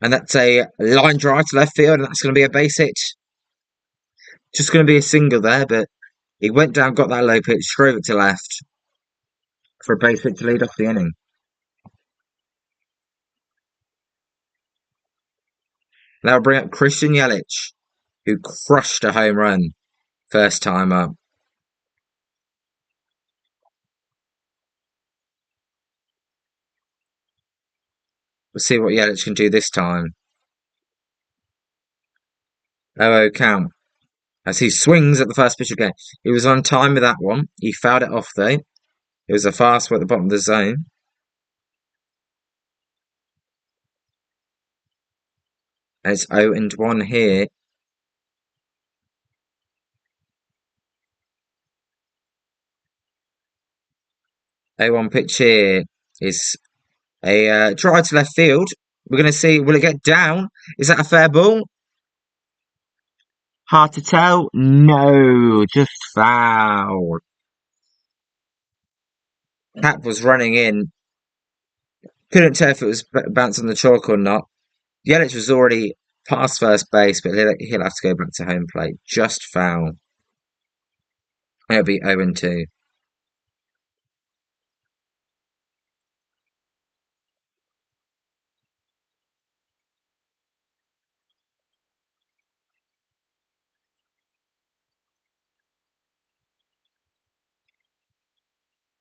and that's a line drive to left field, and that's going to be a base hit. Just going to be a single there, but he went down, got that low pitch, drove it to left for a base hit to lead off the inning. Now bring up Christian Yelich, who crushed a home run first time up. We'll see what Yelich can do this time. 0-0 count. As he swings at the first pitch again. He was on time with that one. He fouled it off though. It was a fastball at the bottom of the zone. And it's 0-1 here. 0-1 pitch here is a drive to left field. We're going to see, will it get down? Is that a fair ball? Hard to tell. No, just foul. Cap was running in. Couldn't tell if it was bouncing on the chalk or not. Yelich was already past first base, but he'll have to go back to home plate. Just foul. It'll be 0-2.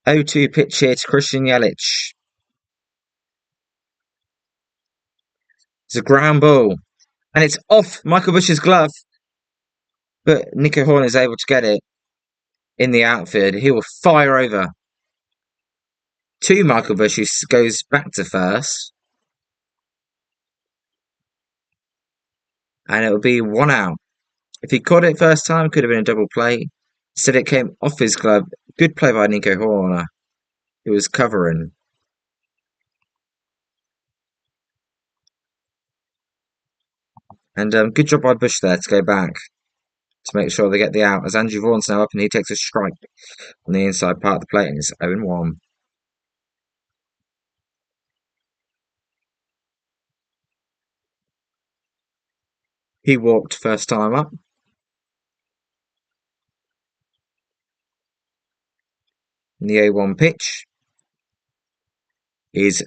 0-2 pitch here to Christian Yelich. It's a ground ball. And it's off Michael Bush's glove. But Nico Horn is able to get it in the outfield. He will fire over to Michael Bush, who goes back to first. And it will be 1 out. If he caught it first time, could have been a double play. Instead, it came off his glove. Good play by Nico Horner, who was covering. And good job by Bush there to go back to make sure they get the out. As Andrew Vaughan's now up and he takes a strike on the inside part of the plate and it's 0-1. He walked first time up. And the 0-1 pitch is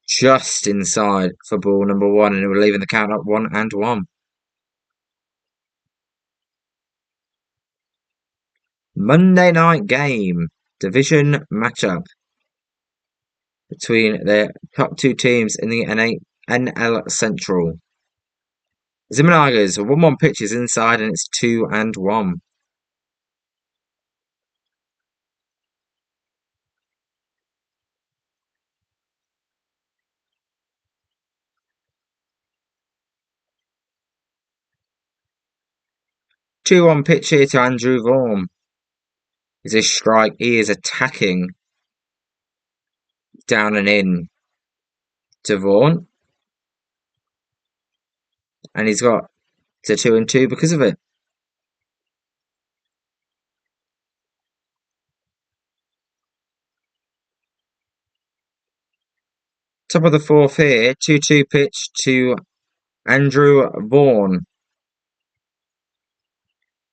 just inside for ball number 1, and we're leaving the count up 1-1. Monday night game, division matchup between the top two teams in the NL Central. Zimanaga's 1-1 pitch is inside and it's 2-1. Two-one pitch here to Andrew Vaughan. Is a strike. He is attacking down and in to Vaughan. And he's got to 2-2 because of it. Top of the fourth here, 2-2 pitch to Andrew Vaughan.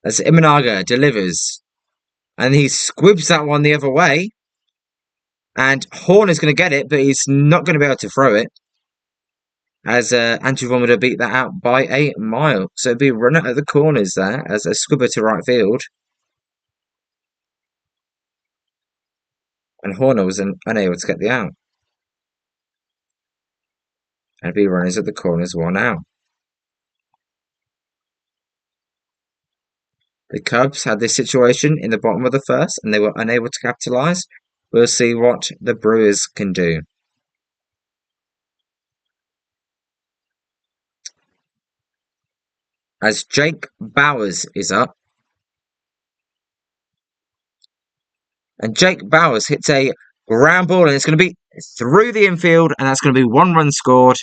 As Imanaga delivers. And he squibs that one the other way. And Horn is going to get it, but he's not going to be able to throw it. As Andrew Vaughan would have beat that out by a mile. So it'd be a runner at the corners there as a squibber to right field. And Horner was unable to get the out. And be runners at the corners 1 out. The Cubs had this situation in the bottom of the first and they were unable to capitalise. We'll see what the Brewers can do. As Jake Bowers is up. And Jake Bowers hits a ground ball and it's going to be through the infield and that's going to be 1 run scored.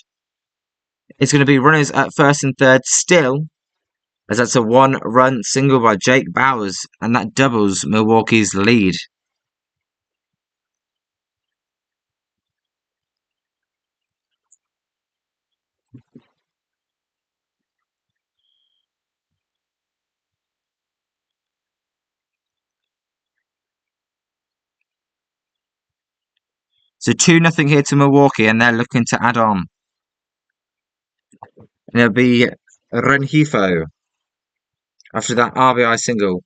It's going to be runners at first and third still, as that's a 1 run single by Jake Bowers and that doubles Milwaukee's lead. So 2-0 here to Milwaukee and they're looking to add on. And it'll be Rengifo after that RBI single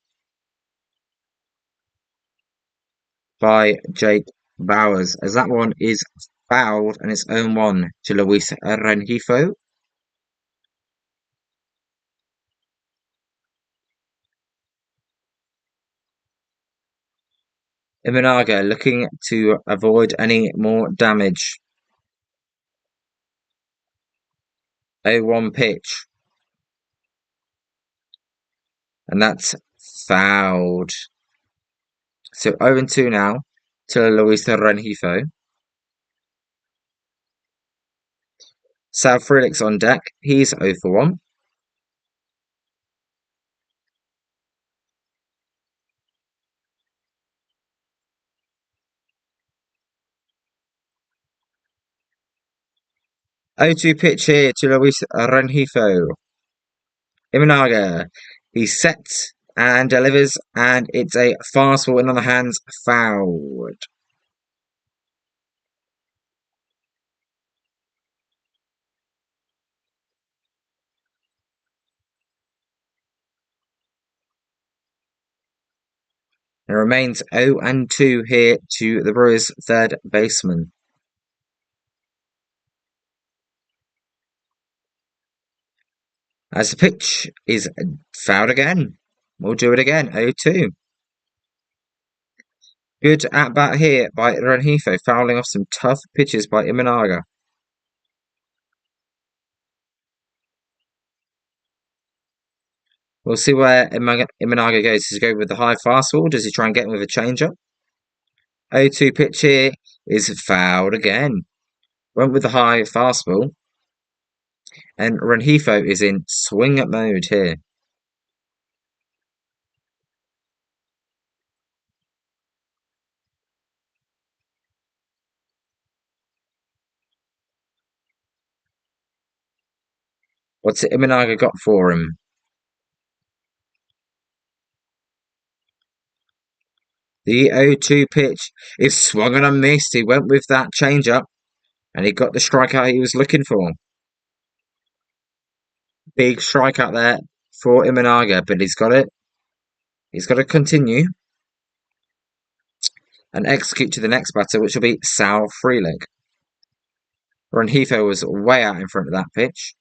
by Jake Bowers, as that one is fouled and it's 0-1 to Luis Rengifo. Imanaga looking to avoid any more damage. 0-1 pitch. And that's fouled. So 0-2 now to Luis Rengifo. Sal Frelick's on deck. He's 0-1. O2 pitch here to Luis Rengifo. Imanaga. He sets and delivers, and it's a fastball in on the hands, fouled. It remains 0-2 here to the Brewers' third baseman. As the pitch is fouled again. We'll do it again, 0-2. Good at bat here by Rengifo, fouling off some tough pitches by Imanaga. We'll see where Imanaga goes. Does he go with the high fastball? Does he try and get him with a changeup? 0-2 pitch here is fouled again. Went with the high fastball. And Rengifo is in swing mode here. What's Imanaga got for him? The 0-2 pitch is swung and a missed. He went with that changeup and he got the strikeout he was looking for. Big strikeout there for Imanaga, but he's got it. He's got to continue and execute to the next batter, which will be Sal Freeleg. Rengifo was way out in front of that pitch.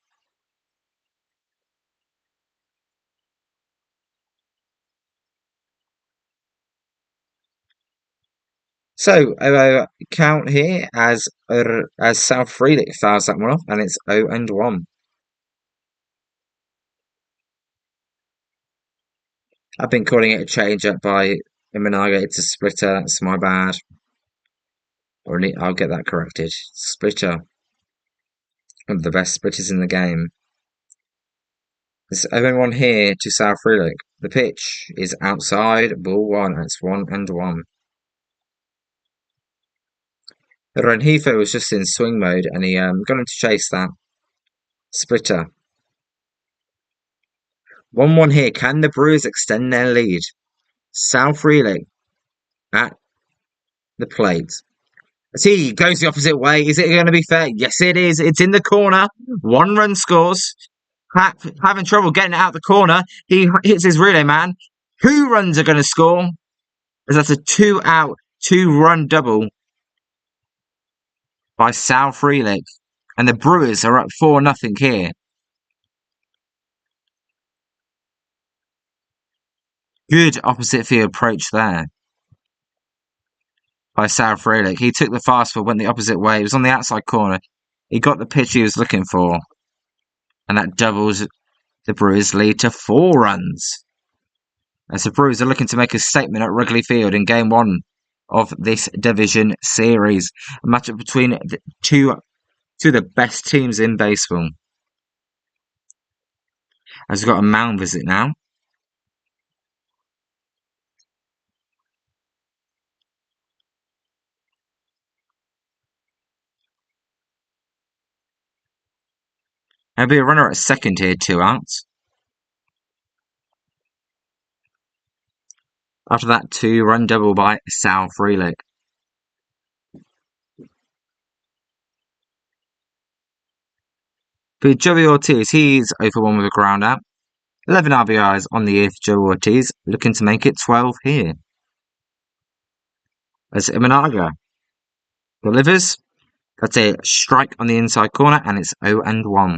So, count here as Sal Freeleg fouls that one off, and it's 0-1. I've been calling it a change-up by Imanaga. It's a splitter. That's my bad. I'll get that corrected. Splitter. One of the best splitters in the game. There's 0-1 here to Sal Freeleg. The pitch is outside. Ball one. It's 1-1. Rengifo was just in swing mode, and he got him to chase that splitter. 1-1 here. Can the Brewers extend their lead? Sal Freeleg at the plate. As he goes the opposite way, is it going to be fair? Yes, it is. It's in the corner. 1 run scores. Having trouble getting it out the corner. He hits his relay man. 2 runs are going to score. As that's a 2-out, 2-run double by Sal Freeleg. And the Brewers are up 4-0 here. Good opposite field approach there by Sal Freeleg. He took the fastball, went the opposite way. He was on the outside corner. He got the pitch he was looking for. And that doubles the Brewers' lead to 4 runs. As the Brewers are looking to make a statement at Wrigley Field in Game 1 of this division series. A matchup between the two of the best teams in baseball. As we've got a mound visit now. There'll be a runner at second here, 2 outs. After that 2-run double by Sal Freeleg. For Joey Ortiz, he's 0-1 with a ground out. 11 RBIs on the year for Joey Ortiz, looking to make it 12 here. As Imanaga delivers, that's a strike on the inside corner, and it's 0-1.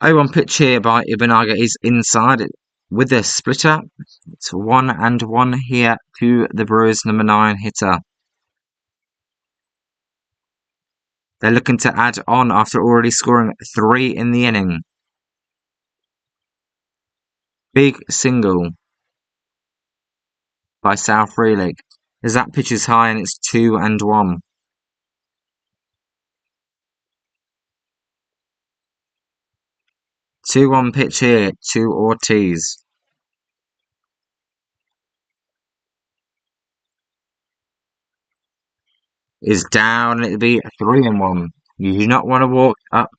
One pitch here by Imanaga is inside it with a splitter. It's 1-1 here to the Brewers' number 9 hitter. They're looking to add on after already scoring 3 in the inning. Big single by Sal Freeleg. As that pitch is high and it's 2-1. Two-one pitch here to Ortiz. Is down. It'll be 3-1. You do not want to walk up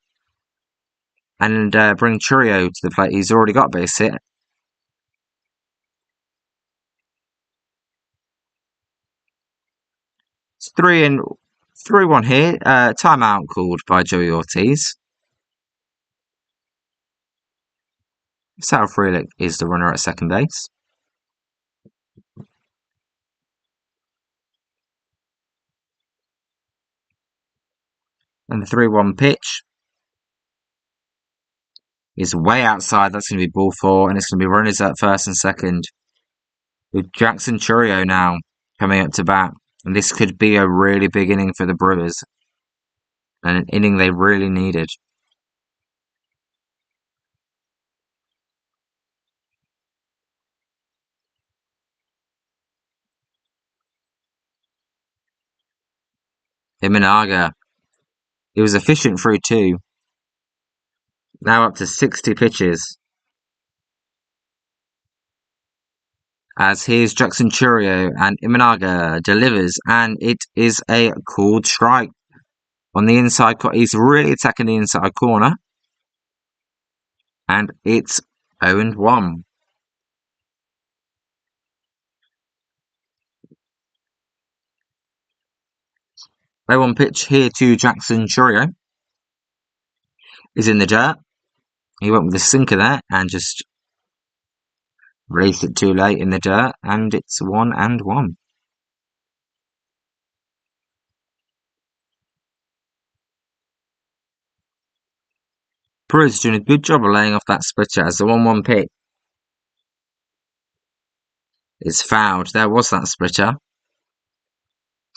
and bring Churio to the plate. He's already got base hit. It's 3-1 here. Timeout called by Joey Ortiz. Sal Frelick is the runner at second base. And the 3-1 pitch is way outside. That's going to be ball 4, and it's going to be runners at first and second. With Jackson Chourio now coming up to bat. And this could be a really big inning for the Brewers. And an inning they really needed. Imanaga. He was efficient through 2. Now up to 60 pitches. As here's Jackson Chourio, and Imanaga delivers, and it is a called strike. On the inside, he's really attacking the inside corner. And it's 0-1. 0-1 pitch here to Jackson Chourio. He's in the dirt. He went with the sinker there and just released it too late in the dirt, and it's 1-1. Brewers doing a good job of laying off that splitter as the 1-1 pitch is fouled. There was that splitter.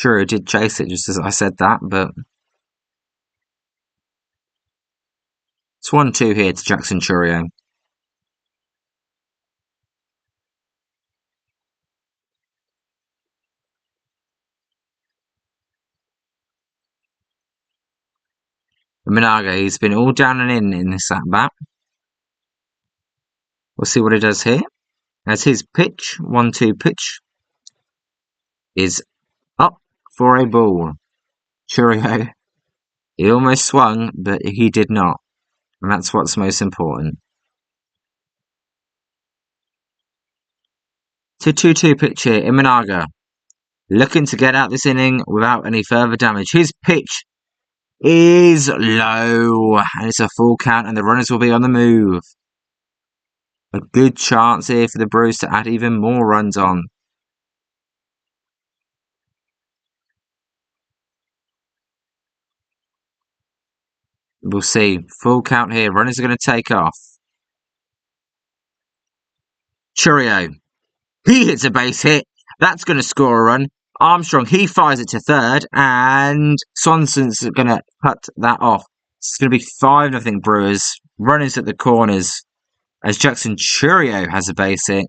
Chourio did chase it just as I said that, but it's 1-2 here to Jackson Chourio. Imanaga, he's been all down and in this at-bat. We'll see what he does here. As his pitch, 1-2 pitch, is up for a ball. Chourio, he almost swung, but he did not. And that's what's most important. To 2-2 pitch here, Imanaga, looking to get out this inning without any further damage. His pitch is low, and it's a full count, and the runners will be on the move. A good chance here for the Brewers to add even more runs on. We'll see. Full count here. Runners are going to take off. Chourio. He hits a base hit. That's going to score a run. Armstrong, he fires it to third, and Swanson's going to cut that off. It's going to be 5-0 Brewers. Runners at the corners as Jackson Chourio has a base hit.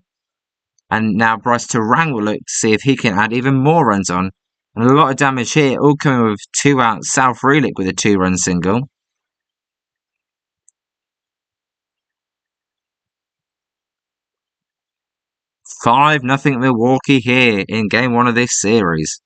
And now Bryce Terang will look to see if he can add even more runs on. And a lot of damage here, all coming with 2 outs. Sal Frelick with a 2-run single. 5-0 Milwaukee here in game 1 of this series.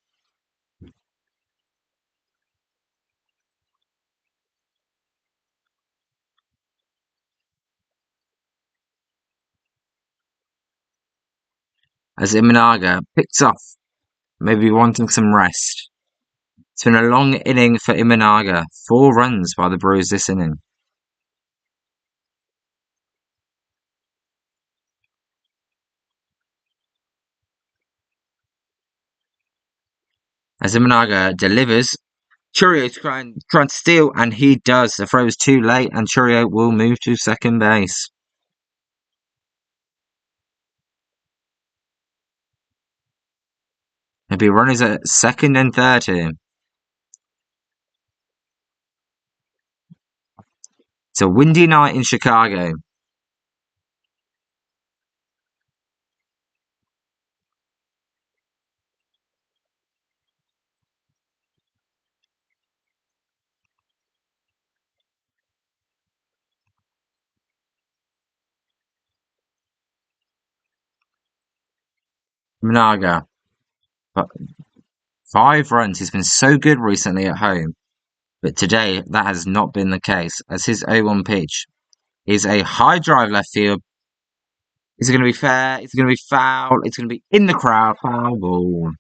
As Imanaga picks off, maybe wanting some rest. It's been a long inning for Imanaga. 4 runs by the Brewers this inning. As Imanaga delivers, Chourio's trying to steal, and he does. The throw is too late, and Chourio will move to second base. There'll be runners at second and third here. It's a windy night in Chicago. Imanaga. 5 runs. He's been so good recently at home. But today, that has not been the case, as his 0-1 pitch is a high drive left field. Is it going to be fair? Is it going to be foul? It's going to be in the crowd. Foul ball.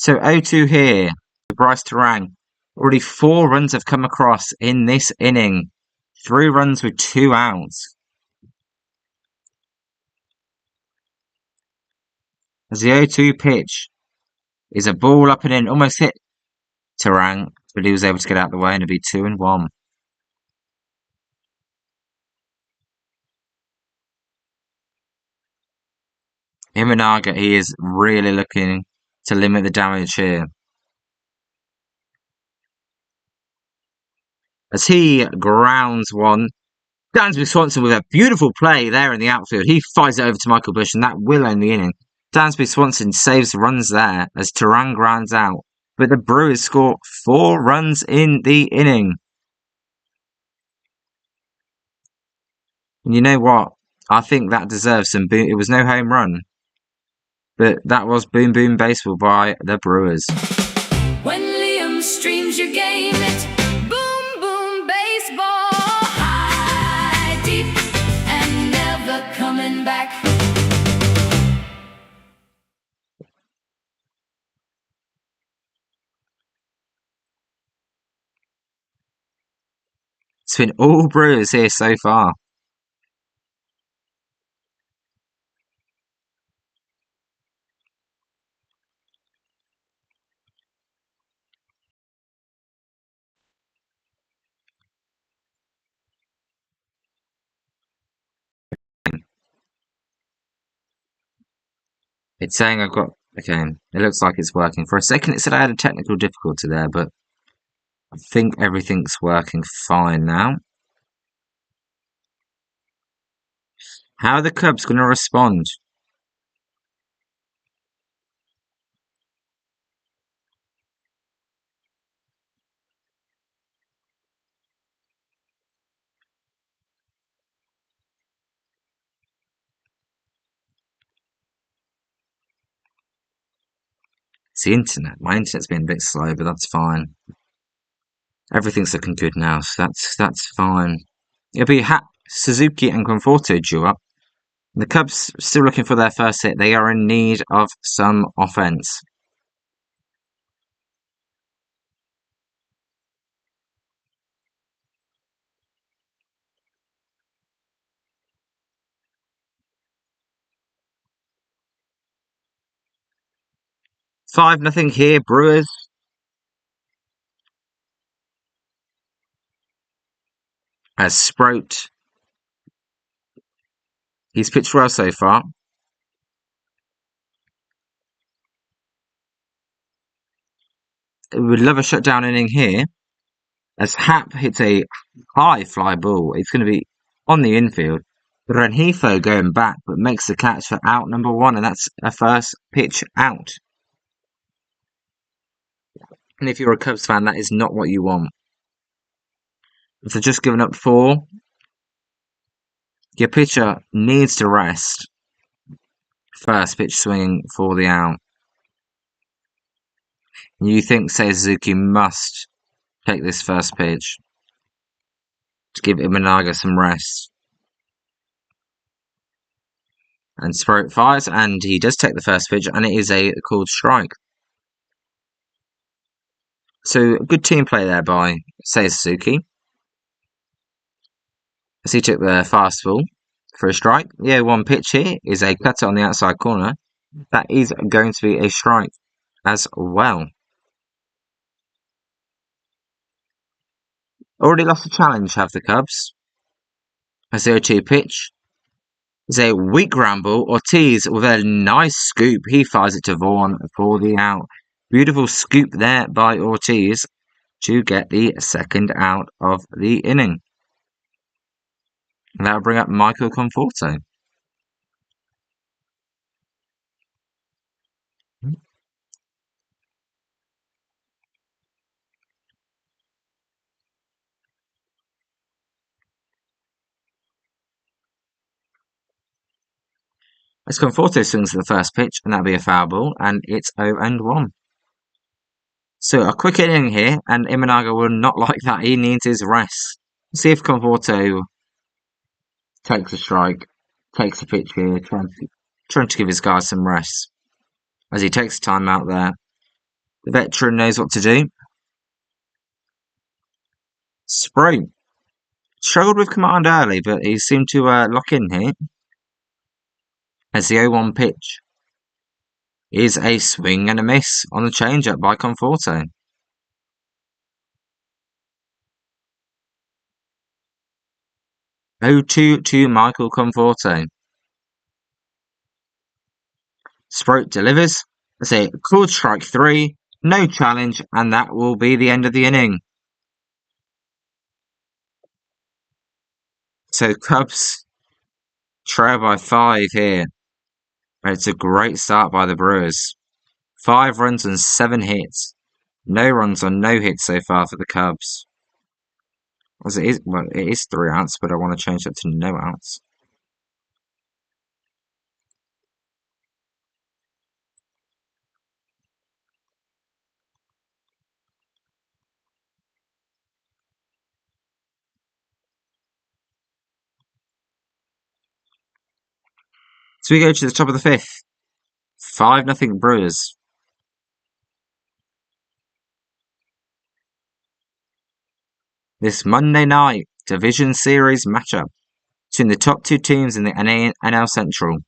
So 0-2 here. Bryce Terang. Already 4 runs have come across in this inning. 3 runs with 2 outs. As the 0-2 pitch is a ball up and in, almost hit Terang, but he was able to get out of the way and it'll be 2-1. Imanaga, he is really looking to limit the damage here. As he grounds one, Dansby Swanson with a beautiful play there in the outfield. He fires it over to Michael Bush, and that will end the inning. Dansby Swanson saves runs there as Terang grounds out. But the Brewers score 4 runs in the inning. And you know what? I think that deserves some boom. It was no home run, but that was boom boom baseball by the Brewers. When Liam streams your game, it's boom boom baseball. High, deep, and never coming back. It's been all Brewers here so far. It's saying I've got... Okay, it looks like it's working. For a second it said I had a technical difficulty there, but I think everything's working fine now. How are the Cubs going to respond? It's the internet. My internet's been a bit slow, but that's fine. Everything's looking good now, so that's fine. It'll be Suzuki and Conforto due up. The Cubs still looking for their first hit. They are in need of some offense. "5-0 here, Brewers." As Sprout, he's pitched well so far. Would love a shutdown inning here. As Happ hits a high fly ball, it's going to be on the infield. Rengifo going back, but makes the catch for out number 1, and that's a first pitch out. And if you're a Cubs fan, that is not what you want. If they're just giving up 4, your pitcher needs to rest. First pitch swinging for the out. You think Suzuki must take this first pitch to give Imanaga some rest. And Sprout fires, and he does take the first pitch, and it is a called strike. So, good team play there by Suzuki. As he took the fastball for a strike. Yeah, 1 pitch here is a cutter on the outside corner. That is going to be a strike as well. Already lost a challenge, have the Cubs. A 0-2 pitch is a weak ground ball. Ortiz with a nice scoop. He fires it to Vaughn for the out. Beautiful scoop there by Ortiz to get the second out of the inning. And that'll bring up Michael Conforto. As Conforto swings to the first pitch, and that'll be a foul ball, and it's 0-1. So a quick inning here, and Imanaga will not like that. He needs his rest. See if Conforto takes a strike, takes a pitch here, trying to give his guys some rest. As he takes time out there. The veteran knows what to do. Spray. Struggled with command early, but he seemed to lock in here. As the 0-1 pitch is a swing and a miss on the changeup by Conforto. 0-2 to Michael Conforto. Sproat delivers. That's a called strike 3, no challenge, and that will be the end of the inning. So Cubs trail by 5 here. It's a great start by the Brewers. 5 runs and 7 hits. No runs on no hits so far for the Cubs. As it is, well, it is 3 outs, but I want to change that to no outs. So we go to the top of the 5th. 5-0 Brewers. This Monday night division series matchup between the top 2 teams in the NL Central.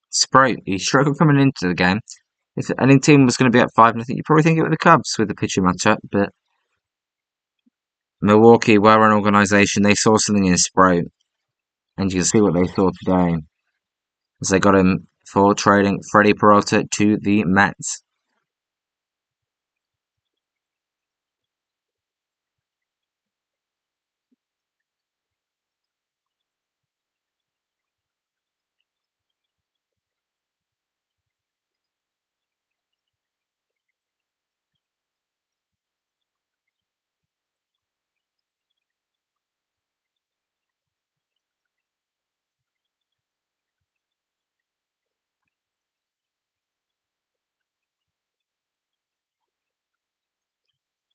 Sprite, he struggled coming into the game. If any team was going to be up 5-0, you'd probably think it was the Cubs with the pitching matchup, but Milwaukee were an organisation. They saw something in Sprite, and you can see what they saw today as they got him for trading Freddie Peralta to the Mets.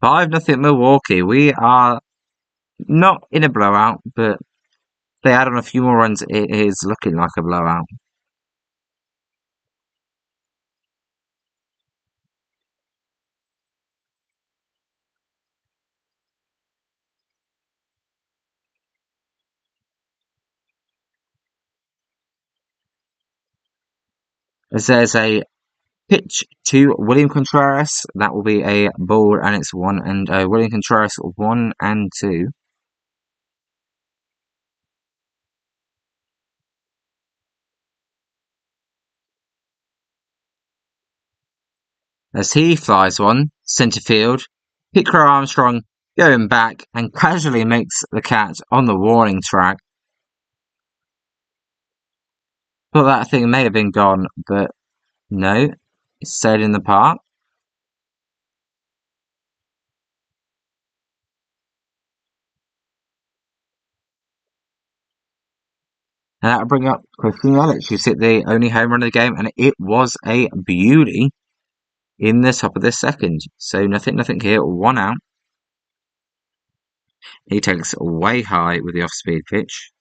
Five nothing Milwaukee. We are not in a blowout, but they add on a few more runs. It is looking like a blowout. As there's a pitch to William Contreras, that will be a ball, and it's 1-0. William Contreras 1-2. As he flies one, centre field, Hickory Armstrong going back and casually makes the catch on the warning track. Thought that thing may have been gone, but no, it stayed in the park. And that'll bring up Christian Yelich, who's hit the only home run of the game, and it was a beauty in the top of the second. So nothing here, 1 out. He takes way high with the off-speed pitch.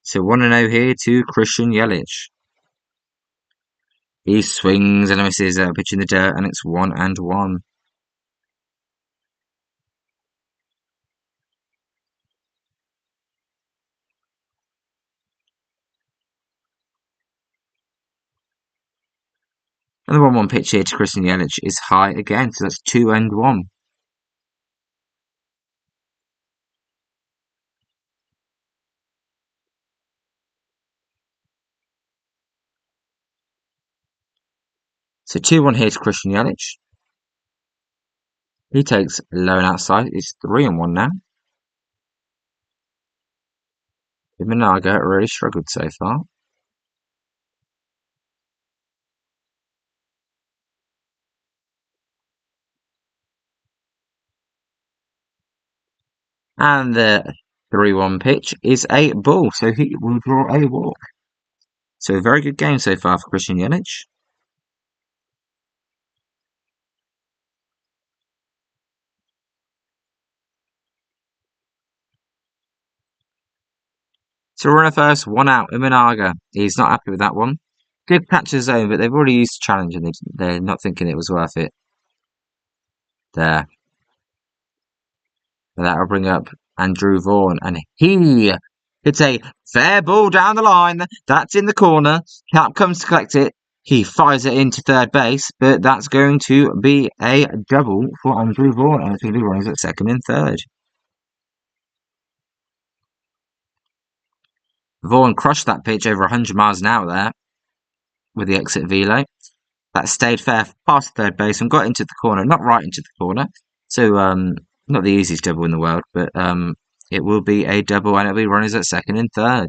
So 1-0 here to Christian Yelich. He swings and misses a pitch in the dirt, and it's 1-1. And the 1-1 pitch here to Christian Yelich is high again, so that's 2-1. So 2-1 here to Christian Yelich. He takes low and outside. It's 3-1 now. Imanaga really struggled so far. And the 3-1 pitch is a ball, so he will draw a walk. So a very good game so far for Christian Yelich. So runner first, one out. Imanaga. He's not happy with that one. Good catch his own, but they've already used the challenge and they're not thinking it was worth it. There. And that'll bring up Andrew Vaughan, and he hits a fair ball down the line. That's in the corner. Cap comes to collect it. He fires it into third base, but that's going to be a double for Andrew Vaughan, and it's going to be runners at second and third. Vaughan crushed that pitch over 100 miles an hour there with the exit velo. That stayed fair past third base and got into the corner, not right into the corner. So, not the easiest double in the world, but it will be a double and it'll be runners at second and third.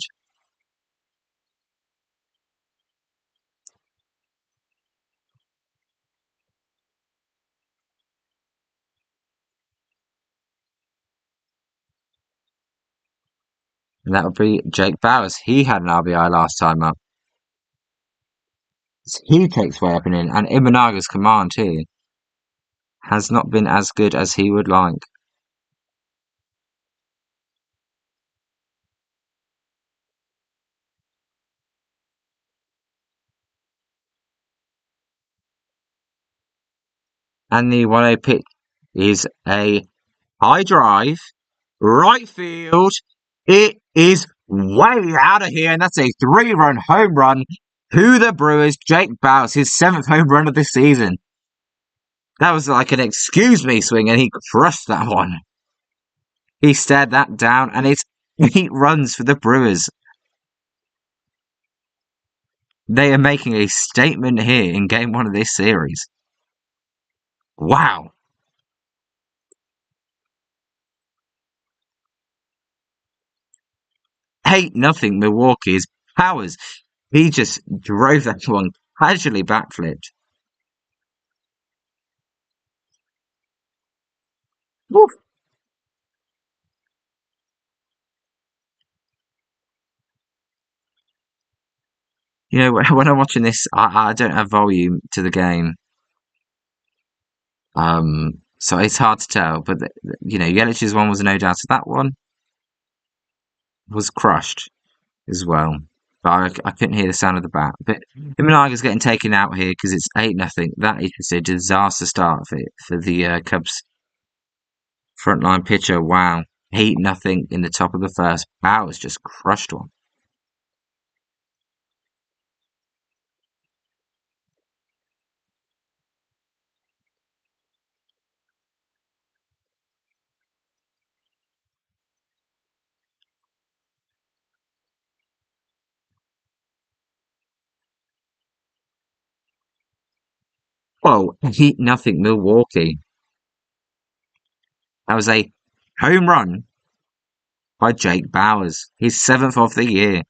And that would be Jake Bowers. He had an RBI last time up. He takes way up and in, and Imanaga's command here has not been as good as he would like. And the 1-0 pitch is a high drive, right field. It is way out of here, and that's a 3-run home run to the Brewers. Jake Bowers, his 7th home run of the season. That was like an excuse me swing, and he crushed that one. He stared that down, and it's 8 runs for the Brewers. They are making a statement here in game 1 of this series. Wow. 8-0 Milwaukee's Powers. He just drove that one casually backflipped. Woof. You know, when I'm watching this, I don't have volume to the game. So it's hard to tell. But, you know, Yelich's one was no doubt. That one was crushed as well. But I couldn't hear the sound of the bat. But Imanaga's getting taken out here because it's 8-0. That is just a disaster start for the Cubs frontline pitcher. Wow. 8-0 in the top of the first. Bowers just crushed one. Whoa, 8-0 Milwaukee. That was a home run by Jake Bowers, his 7th of the year.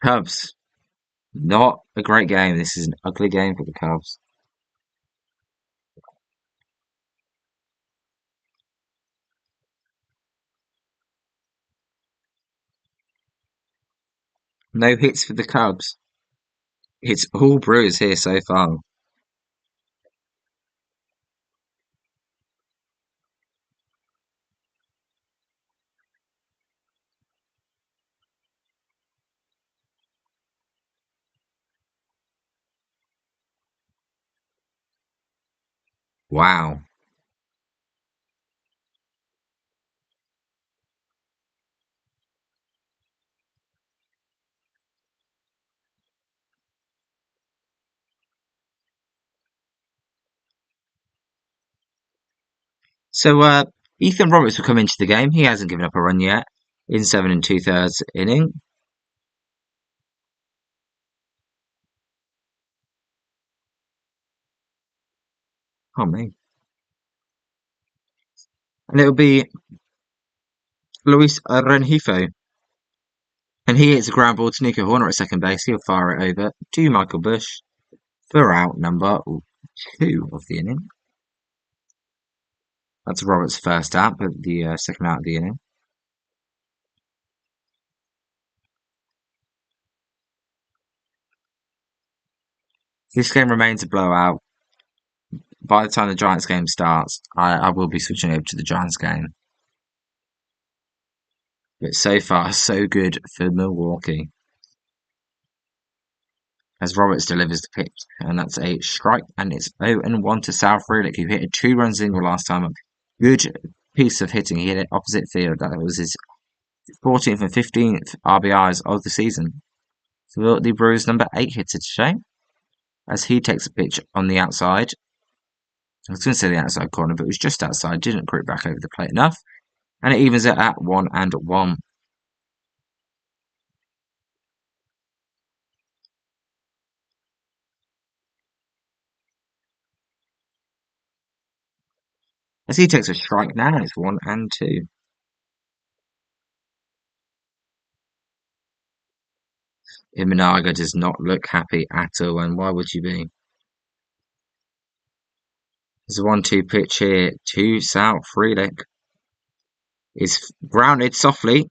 Cubs, not a great game. This is an ugly game for the Cubs. No hits for the Cubs. It's all Brewers here so far. Wow. So Ethan Roberts will come into the game. He hasn't given up a run yet in 7 2/3 inning. Oh me. And it'll be Luis Rengifo And he hits a ground ball to Nico Horner at second base. He'll fire it over to Michael Bush for out number 2 of the inning. That's Roberts' first out, but the second out of the inning. This game remains a blowout. By the time the Giants game starts, I will be switching over to the Giants game. But so far, so good for Milwaukee. As Roberts delivers the pitch, and that's a strike, and it's 0-1 to Sal Frelick, who hit a 2-run single last time. Good piece of hitting. He hit it opposite field. That was his 14th and 15th RBIs of the season. So the Brewers' number 8 hitter today, as he takes a pitch on the outside. I was going to say the outside corner, but it was just outside. Didn't creep back over the plate enough, and it evens it at 1-1. As he takes a strike now, it's 1-2. Imanaga does not look happy at all, and why would you be? There's a 1-2 pitch here to Sal Frelick. Is grounded softly.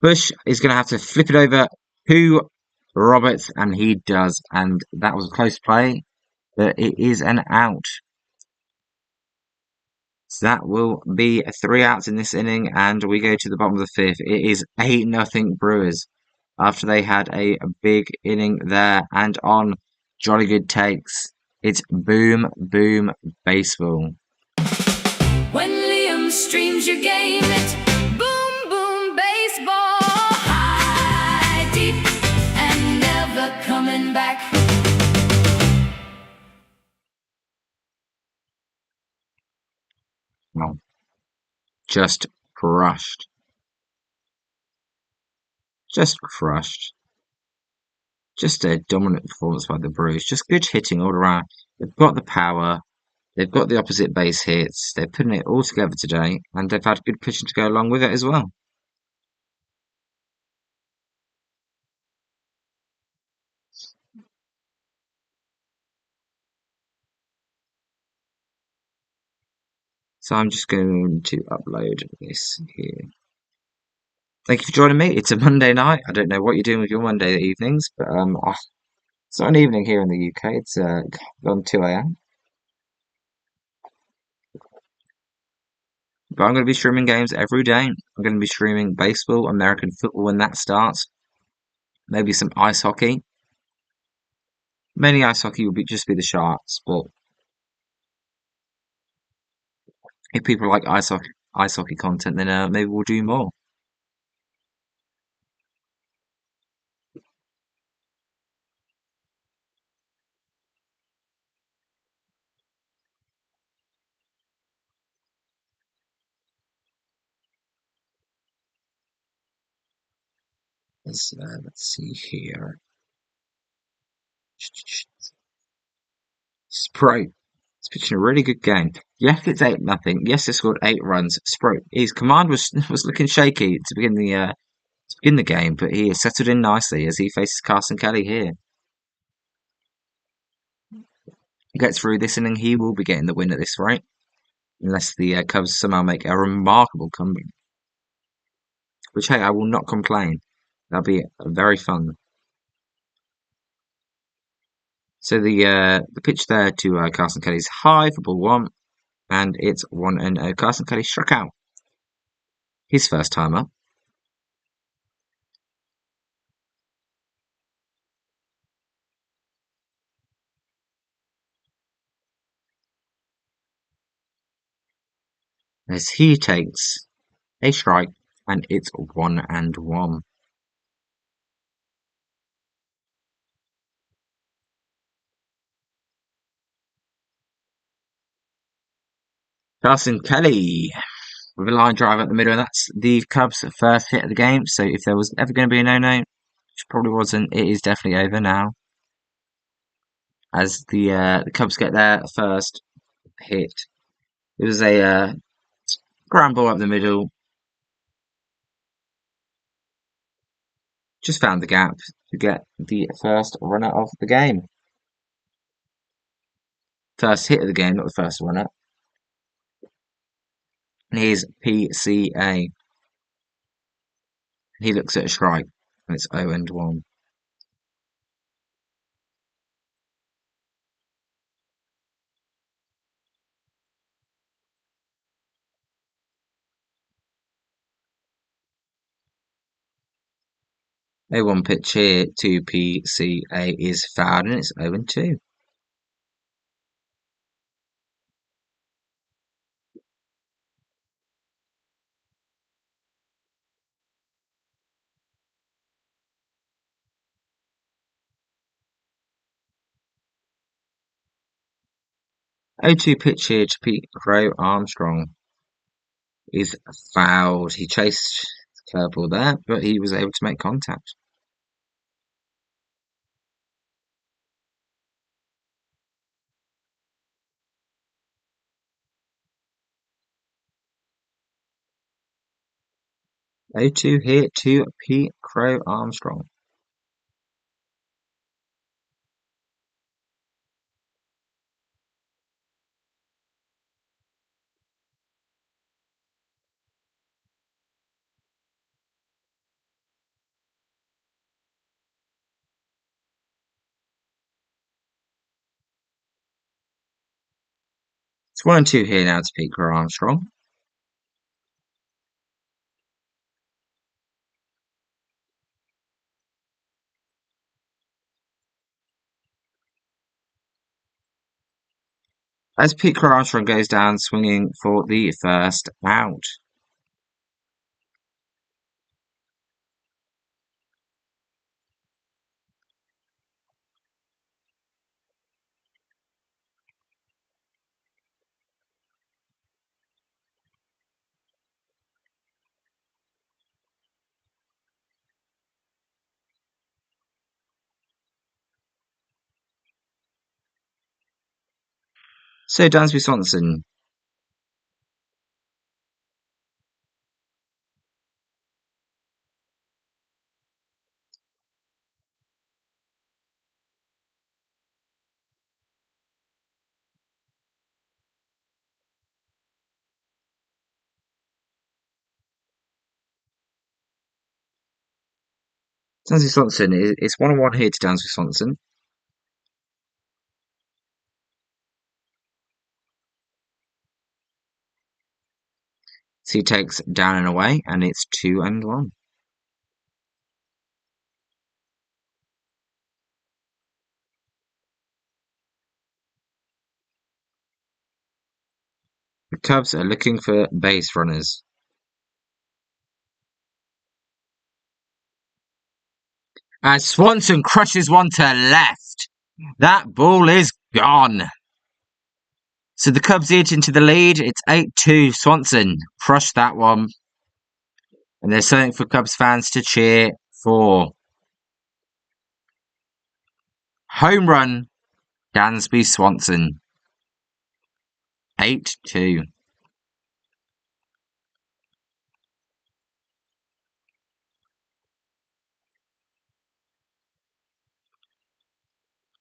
Bush is going to have to flip it over to Roberts, and he does. And that was a close play, but it is an out. So that will be 3 outs in this inning, and we go to the bottom of the 5th. It is 8-0 Brewers after they had a big inning there. And on Jolly Good Takes, it's boom, boom, baseball. When Liam streams your game, it's boom, boom, baseball. High, deep, and never coming back. Well, just crushed. Just crushed. Just a dominant performance by the Brewers. Just good hitting all around. They've got the power. They've got the opposite base hits. They're putting it all together today, and they've had good pitching to go along with it as well. So I'm just going to upload this here. Thank you for joining me. It's a Monday night. I don't know what you're doing with your Monday evenings, but it's not an evening here in the UK. It's gone 2 a.m. But I'm going to be streaming games every day. I'm going to be streaming baseball, American football when that starts. Maybe some ice hockey. Mainly ice hockey will just be the Sharks, but if people like ice hockey content, then maybe we'll do more. Let's see here. Sprite. It's pitching a really good game. Yes, it's 8-0. Yes, they scored 8 runs. Sprite. His command was looking shaky to begin the game, but he has settled in nicely as he faces Carson Kelly here. He gets through this inning, he will be getting the win at this rate, unless the Cubs somehow make a remarkable comeback. Which, hey, I will not complain. That'll be very fun. So the pitch there to Carson Kelly's high for ball 1, and it's 1-0. Carson Kelly struck out his first timer. As he takes a strike, and it's 1-1. Carson Kelly with a line drive at the middle, and that's the Cubs' first hit of the game. So if there was ever going to be a no-no, which probably wasn't, it is definitely over now. As the Cubs get their first hit, it was a ground ball up the middle. Just found the gap to get the first runner of the game. First hit of the game, not the first runner. And here's PCA. He looks at a strike, and it's 0-1. A1 pitch here to PCA is fouled, and it's 0-2. O2 pitch here to Pete Crow Armstrong is fouled. He chased the curveball there, but he was able to make contact. O2 hit to Pete Crow Armstrong. It's 1-2 here now to Pete Crow Armstrong. As Pete Crow Armstrong goes down swinging for the first out. So Dansby Swanson. Dansby Swanson, it's 1-1 here to Dansby Swanson. So he takes down and away, and it's 2-1. The Cubs are looking for base runners. As Swanson crushes one to left. That ball is gone. So the Cubs edge into the lead. It's 8-2. Swanson crushed that one. And there's something for Cubs fans to cheer for. Home run, Dansby Swanson. 8-2.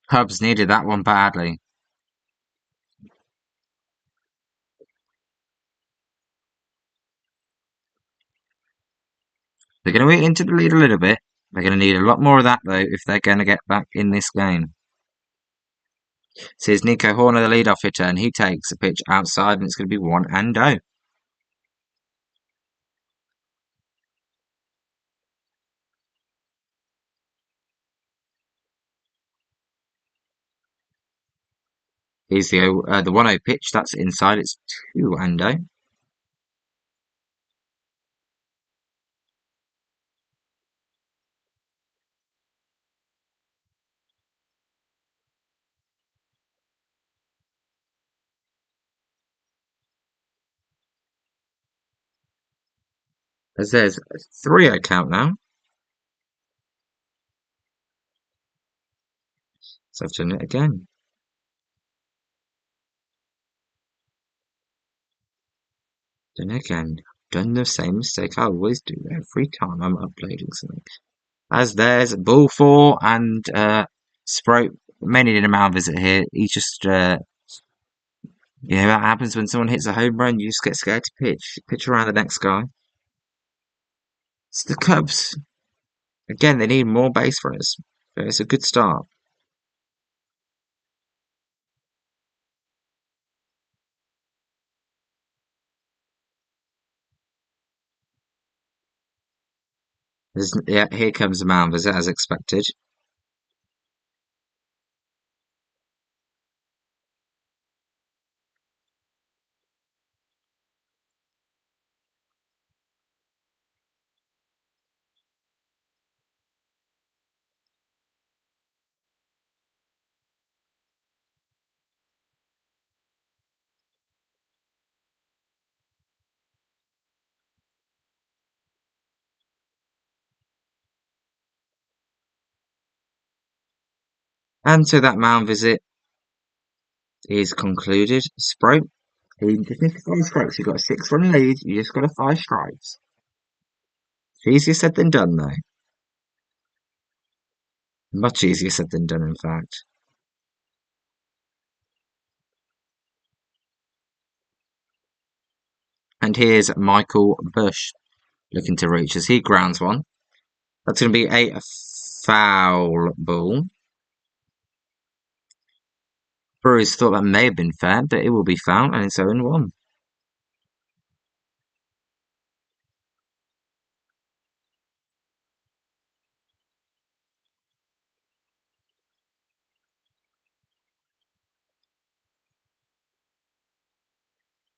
Cubs needed that one badly. They're going to eat into the lead a little bit. They're going to need a lot more of that, though, if they're going to get back in this game. So here's Nico Horner, the leadoff hitter, and he takes a pitch outside, and it's going to be 1-0. Here's the 1-0 pitch. That's inside. It's 2-0. As there's a 3-0 count now. So I've done it again. Done it again. Done the same mistake I always do every time I'm uploading something. as there's ball four and Sprout may need a mound visit here. He just that happens when someone hits a home run. You just get scared to pitch around the next guy. It's the Cubs again. They need more base runners. So it's a good start. Yeah, here comes the mound visit as expected. And so that mound visit is concluded. Sprout, he just needs 5 strikes. You've got a 6-run lead. You just got a 5 strikes. It's easier said than done, though. Much easier said than done, in fact. And here's Michael Bush looking to reach as he grounds one. That's going to be a foul ball. Brewers thought that may have been fair, but it will be foul, and it's 0-1.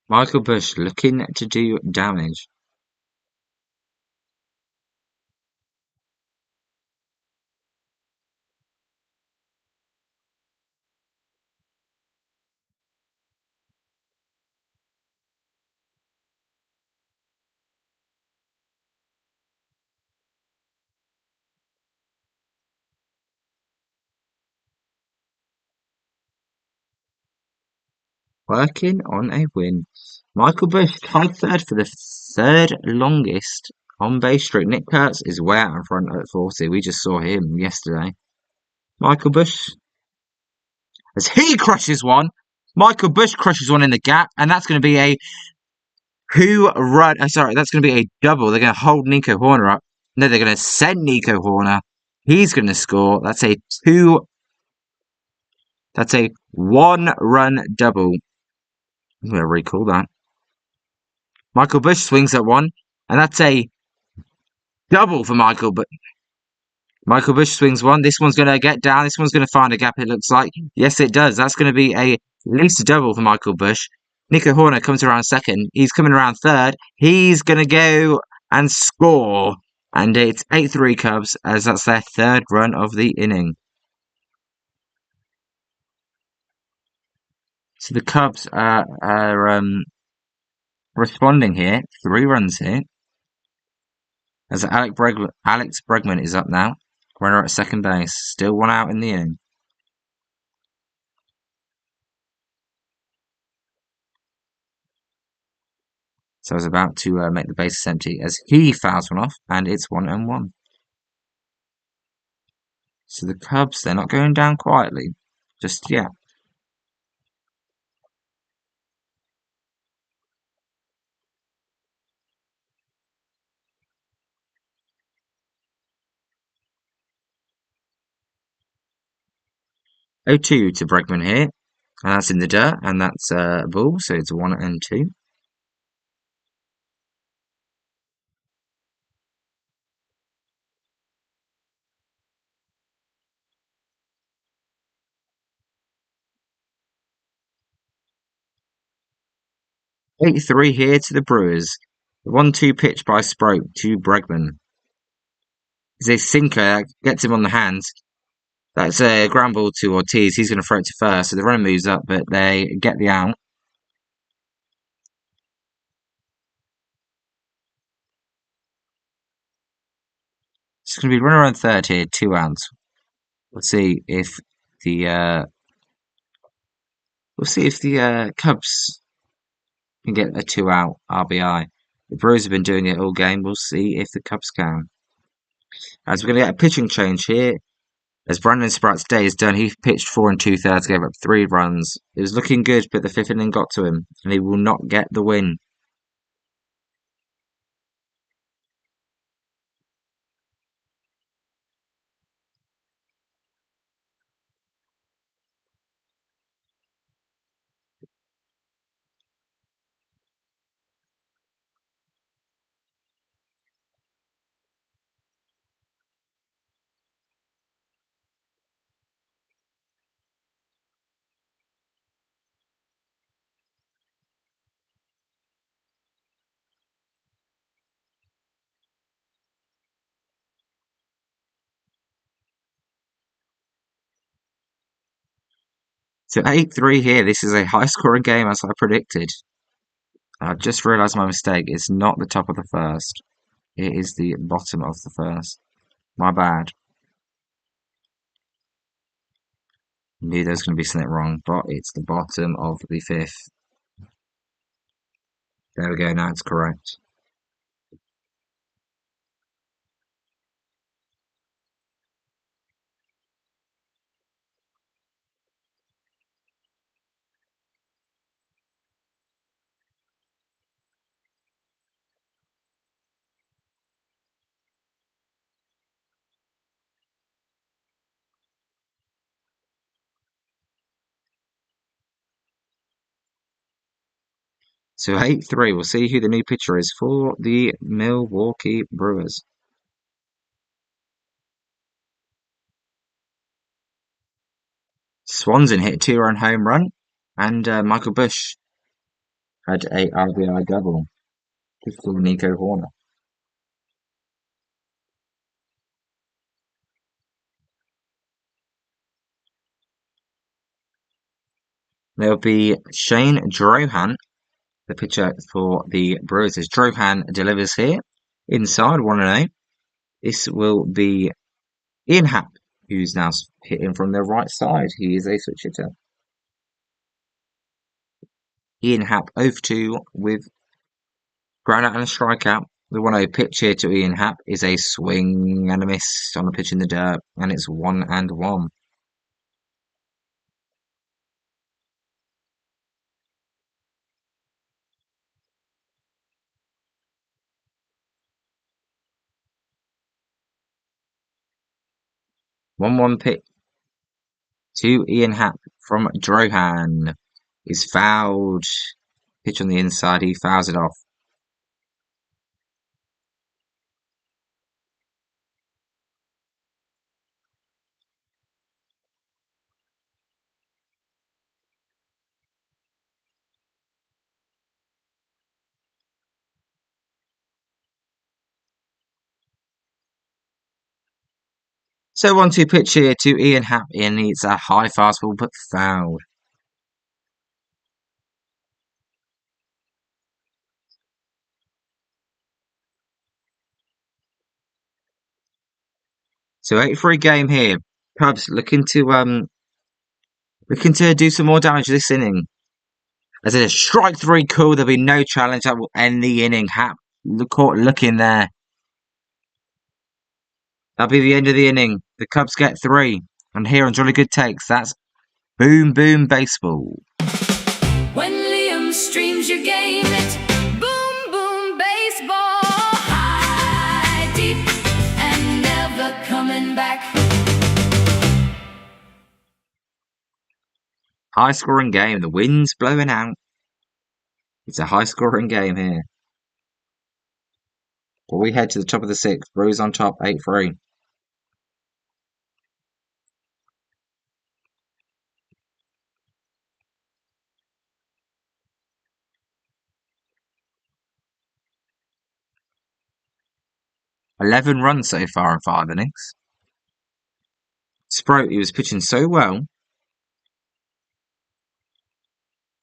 Michael Bush looking to do damage. Working on a win. Michael Bush tied third for the third longest on-base streak. Nick Kurtz is way out in front at 40. We just saw him yesterday. Michael Bush, as he crushes one, Michael Bush crushes one in the gap, and that's going to be a that's going to be a double. They're going to hold Nico Horner up. No, they're going to send Nico Horner. He's going to score. That's a 1-run double. I'm going to recall that. Michael Bush swings at one, and that's a double for Michael. But Michael Bush swings one. This one's going to get down. This one's going to find a gap, it looks like. Yes, it does. That's going to be at least a double for Michael Bush. Nico Horner comes around second. He's coming around third. He's going to go and score. And it's 8-3 Cubs, as that's their third run of the inning. So the Cubs are responding here. 3 runs here. As Alex Bregman is up now. Runner at second base. Still 1 out in the inning. So I was about to make the bases empty as he fouls one off, and it's 1-1. So the Cubs, they're not going down quietly just yet. Oh, 2 to Bregman here. And that's in the dirt, and that's a ball, so it's 1-2. Eight 3 here to the Brewers. The 1-2 pitch by Sprout to Bregman. It's a sinker that gets him on the hands. That's a ground ball to Ortiz. He's going to throw it to first, so the runner moves up, but they get the out. It's going to be runner on third here, 2 outs. We'll see if the Cubs can get a 2-out RBI. The Brewers have been doing it all game. We'll see if the Cubs can. As we're going to get a pitching change here. As Brandon Sprout's day is done, he pitched 4 2/3, gave up 3 runs. It was looking good, but the 5th inning got to him, and he will not get the win. So 8-3 here. This is a high-scoring game, as I predicted. I just realised my mistake. It's not the top of the first. It is the bottom of the first. My bad. Knew there was going to be something wrong, but it's the bottom of the 5th. There we go, now it's correct. So 8-3, we'll see who the new pitcher is for the Milwaukee Brewers. Swanson hit a 2-run home run, and Michael Bush had a RBI double for Nico Horner. There'll be Shane Drohan, the pitcher for the Brewers. As Drohan delivers here, inside 1-0. This will be Ian Happ, who's now hitting from the right side. He is a switch hitter. Ian Happ 0-2 with ground out and a strikeout. The 1-0 pitch here to Ian Happ is a swing and a miss on the pitch in the dirt, and it's 1-1. One pitch to Ian Happ from Drohan is fouled. Pitch on the inside, he fouls it off. So 1-2 pitch here to Ian Happ, and it's a high fastball but fouled. So 8-3 game here. Cubs looking to do some more damage this inning. As it is strike 3 call, there'll be no challenge that will end the inning. Happ caught looking there. That'll be the end of the inning. The Cubs get 3. And here on Jolly Good Takes, that's Boom Boom Baseball. When Liam streams, you gain it. Boom Boom Baseball. High, deep, and never coming back. High scoring game. The wind's blowing out. It's a high scoring game here. Well, we head to the top of the 6th. Brewers on top, 8-3. $11 runs so far in 5 innings. Sprout, he was pitching so well.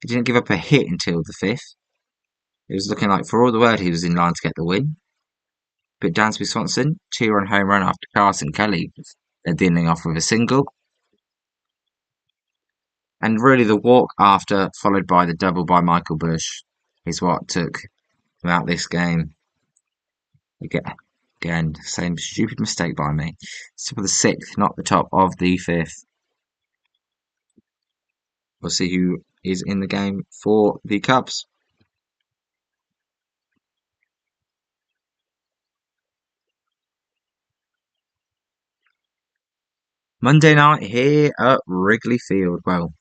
He didn't give up a hit until the 5th. It was looking like, for all the world, he was in line to get the win. But Dansby Swanson, 2-run home run after Carson Kelly led the inning off with a single. And really the walk after, followed by the double by Michael Bush, is what took him out this game. Again, same stupid mistake by me. Top of the sixth, not the top of the fifth. We'll see who is in the game for the Cubs. Monday night here at Wrigley Field. Well,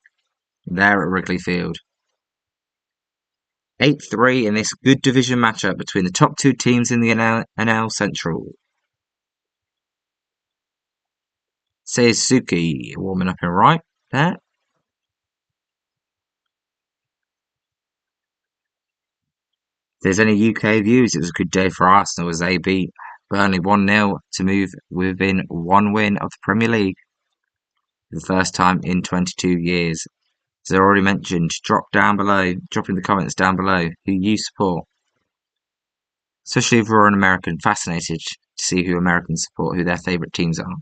there at Wrigley Field. 8-3 in this good division matchup between the top two teams in the NL Central. Suzuki warming up in right there. If there's any UK views, it was a good day for Arsenal as they beat Burnley 1-0 to move within one win of the Premier League for the first time in 22 years. As I already mentioned, drop in the comments down below who you support. Especially if you're an American, fascinated to see who Americans support, who their favourite teams are.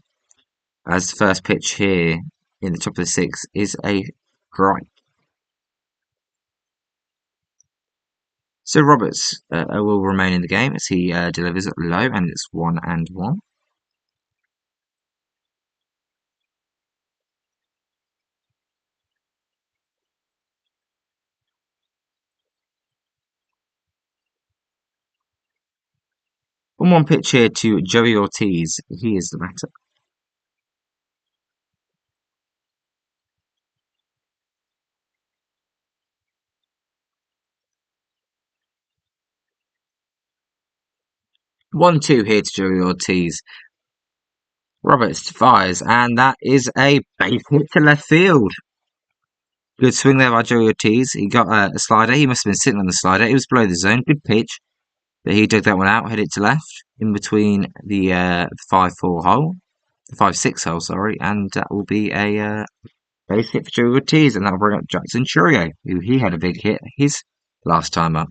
As the first pitch here in the top of the sixth is a strike. So Roberts will remain in the game as he delivers low, and it's 1-1. One pitch here to Joey Ortiz. He is the batter. One-two here to Joey Ortiz. Roberts fires, and that is a base hit to left field. Good swing there by Joey Ortiz. He got a slider. He must have been sitting on the slider. It was below the zone. Good pitch. But he dug that one out, headed to left, in between the 5-4 hole. The 5-6 hole, sorry. And that will be a base hit for Joey Ortiz. And that will bring up Jackson Chourio, who he had a big hit his last time up.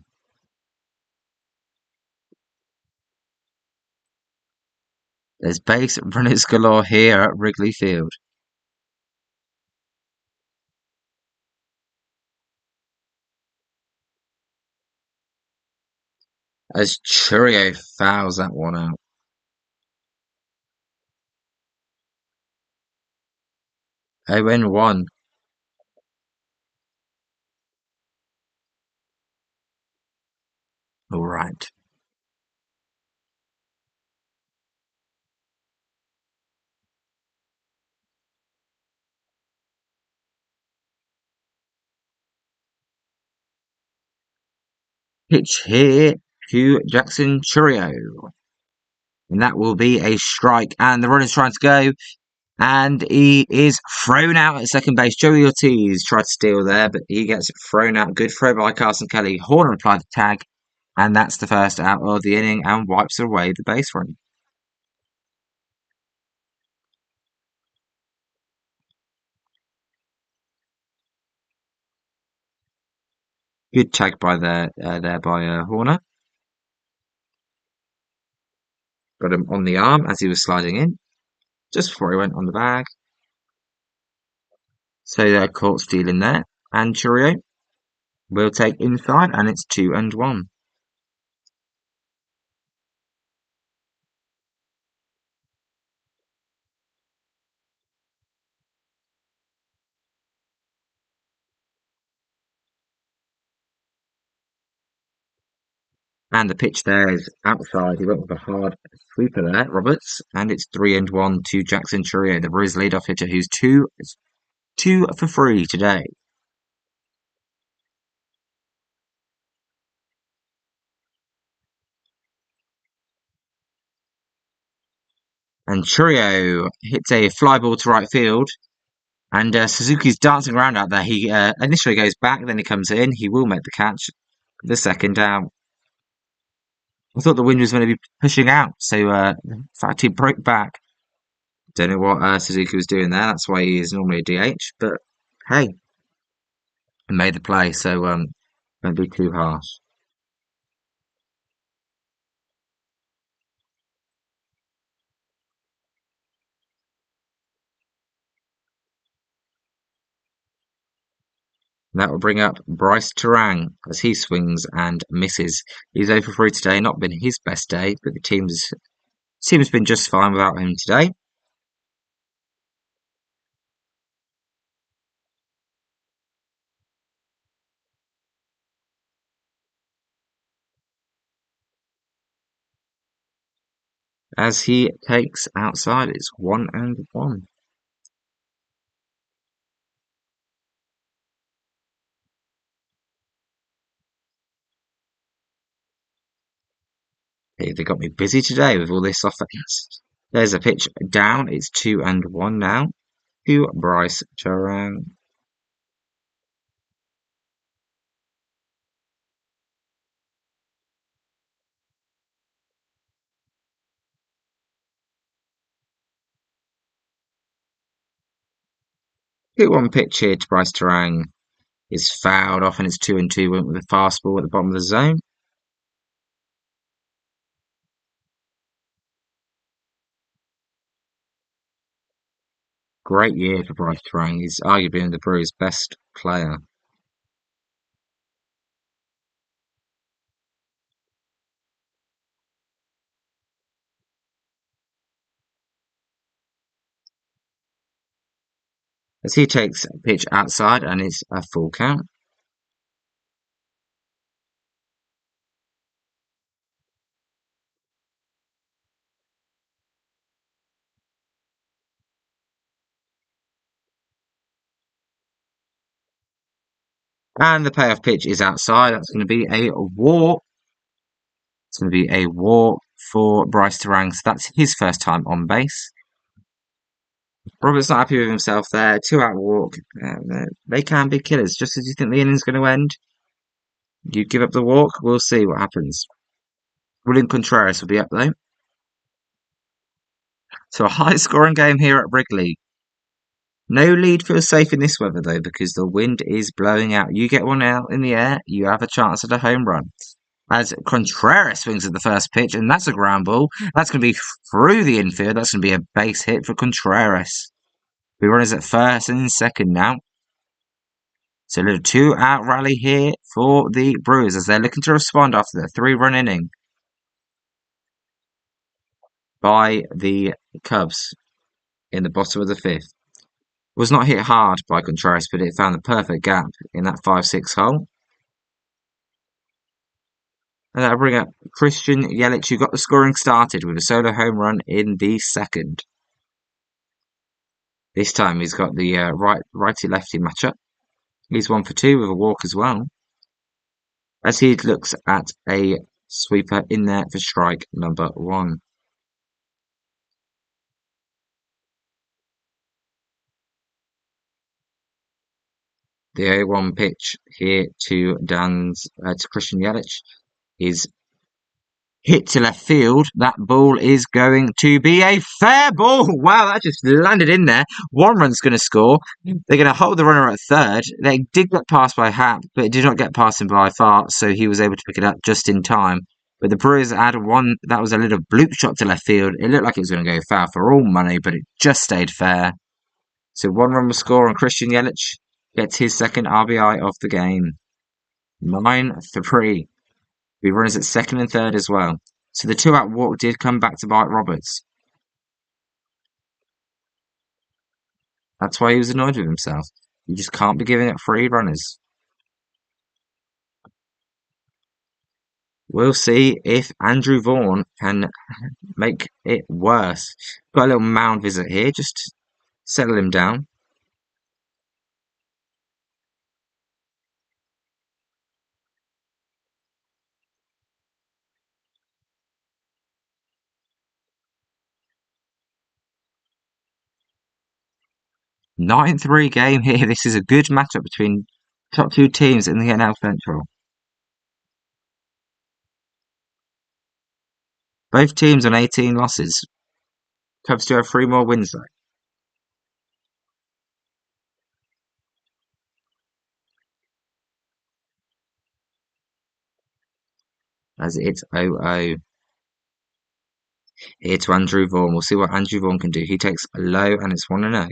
There's base runners galore here at Wrigley Field. As Chourio fouls that one out. They win one. All right. Pitch here to Jackson Chourio. And that will be a strike. And the runner's trying to go. And he is thrown out at second base. Joey Ortiz tried to steal there, but he gets thrown out. Good throw by Carson Kelly. Horner applied the tag. And that's the first out of the inning and wipes away the base run. Good tag by there by Horner. Got him on the arm as he was sliding in, just before he went on the bag. So they're caught stealing there. And Chourio will take inside, and it's 2-1. And the pitch there is outside. He went with a hard sweeper there, Roberts, and it's 3-1 to Jackson Chourio, the Brewers leadoff hitter, who's two for 3 today. And Chourio hits a fly ball to right field. And Suzuki's dancing around out there. He initially goes back, then he comes in. He will make the catch. The second out. I thought the wind was going to be pushing out, so in fact he broke back. Don't know what Suzuki was doing there. That's why he is normally a DH. But hey, he made the play, so don't be too harsh. And that will bring up Bryce Terang as he swings and misses. He's over 3 today. Not been his best day, but the team's Team's been just fine without him today. As he takes outside, it's 1-1. Hey, they got me busy today with all this offense. There's a pitch down. It's 2-1 now to Bryce Turang. Hit one pitch here to Bryce Turang is fouled off, and it's 2-2. Went with a fastball at the bottom of the zone. Great year for Bryce Turang. He's arguably the Brewers' best player. As he takes a pitch outside, and it's a full count. And the payoff pitch is outside. That's going to be a walk. It's going to be a walk for Bryce Turang. So that's his first time on base. Robert's not happy with himself there. 2-out walk. They can be killers. Just as you think the inning's going to end, you give up the walk. We'll see what happens. William Contreras will be up though. So a high scoring game here at Wrigley. No lead feels safe in this weather though, because the wind is blowing out. You get one out in the air, you have a chance at a home run. As Contreras swings at the first pitch, and that's a ground ball. That's going to be through the infield. That's going to be a base hit for Contreras. The runners at first and second now. So a little 2-out rally here for the Brewers as they're looking to respond after the 3-run inning by the Cubs in the bottom of the fifth. Was not hit hard by Contreras, but it found the perfect gap in that 5-6 hole. And that'll bring up Christian Yelich, who got the scoring started with a solo home run in the second. This time he's got the righty-lefty matchup. He's 1 for 2 with a walk as well. As he looks at a sweeper in there for strike number 1. The 0-1 pitch here to Christian Yelich is hit to left field. That ball is going to be a fair ball. Wow, that just landed in there. 1 run's going to score. They're going to hold the runner at third. They did get past by Happ, but it did not get past him by far, so he was able to pick it up just in time. But the Brewers had one that was a little bloop shot to left field. It looked like it was going to go foul for all money, but it just stayed fair. So 1 run will score, and Christian Yelich gets his second RBI of the game. 9-3. We runners at second and third as well. So the 2-out walk did come back to bite Roberts. That's why he was annoyed with himself. You just can't be giving up 3 runners. We'll see if Andrew Vaughn can make it worse. Got a little mound visit here, just settle him down. Nine 3 game here. This is a good matchup between top 2 teams in the NL Central. Both teams on 18 losses. Cubs do have 3 more wins though. As it's 0-0. Here to Andrew Vaughn. We'll see what Andrew Vaughn can do. He takes a low and it's 1-0.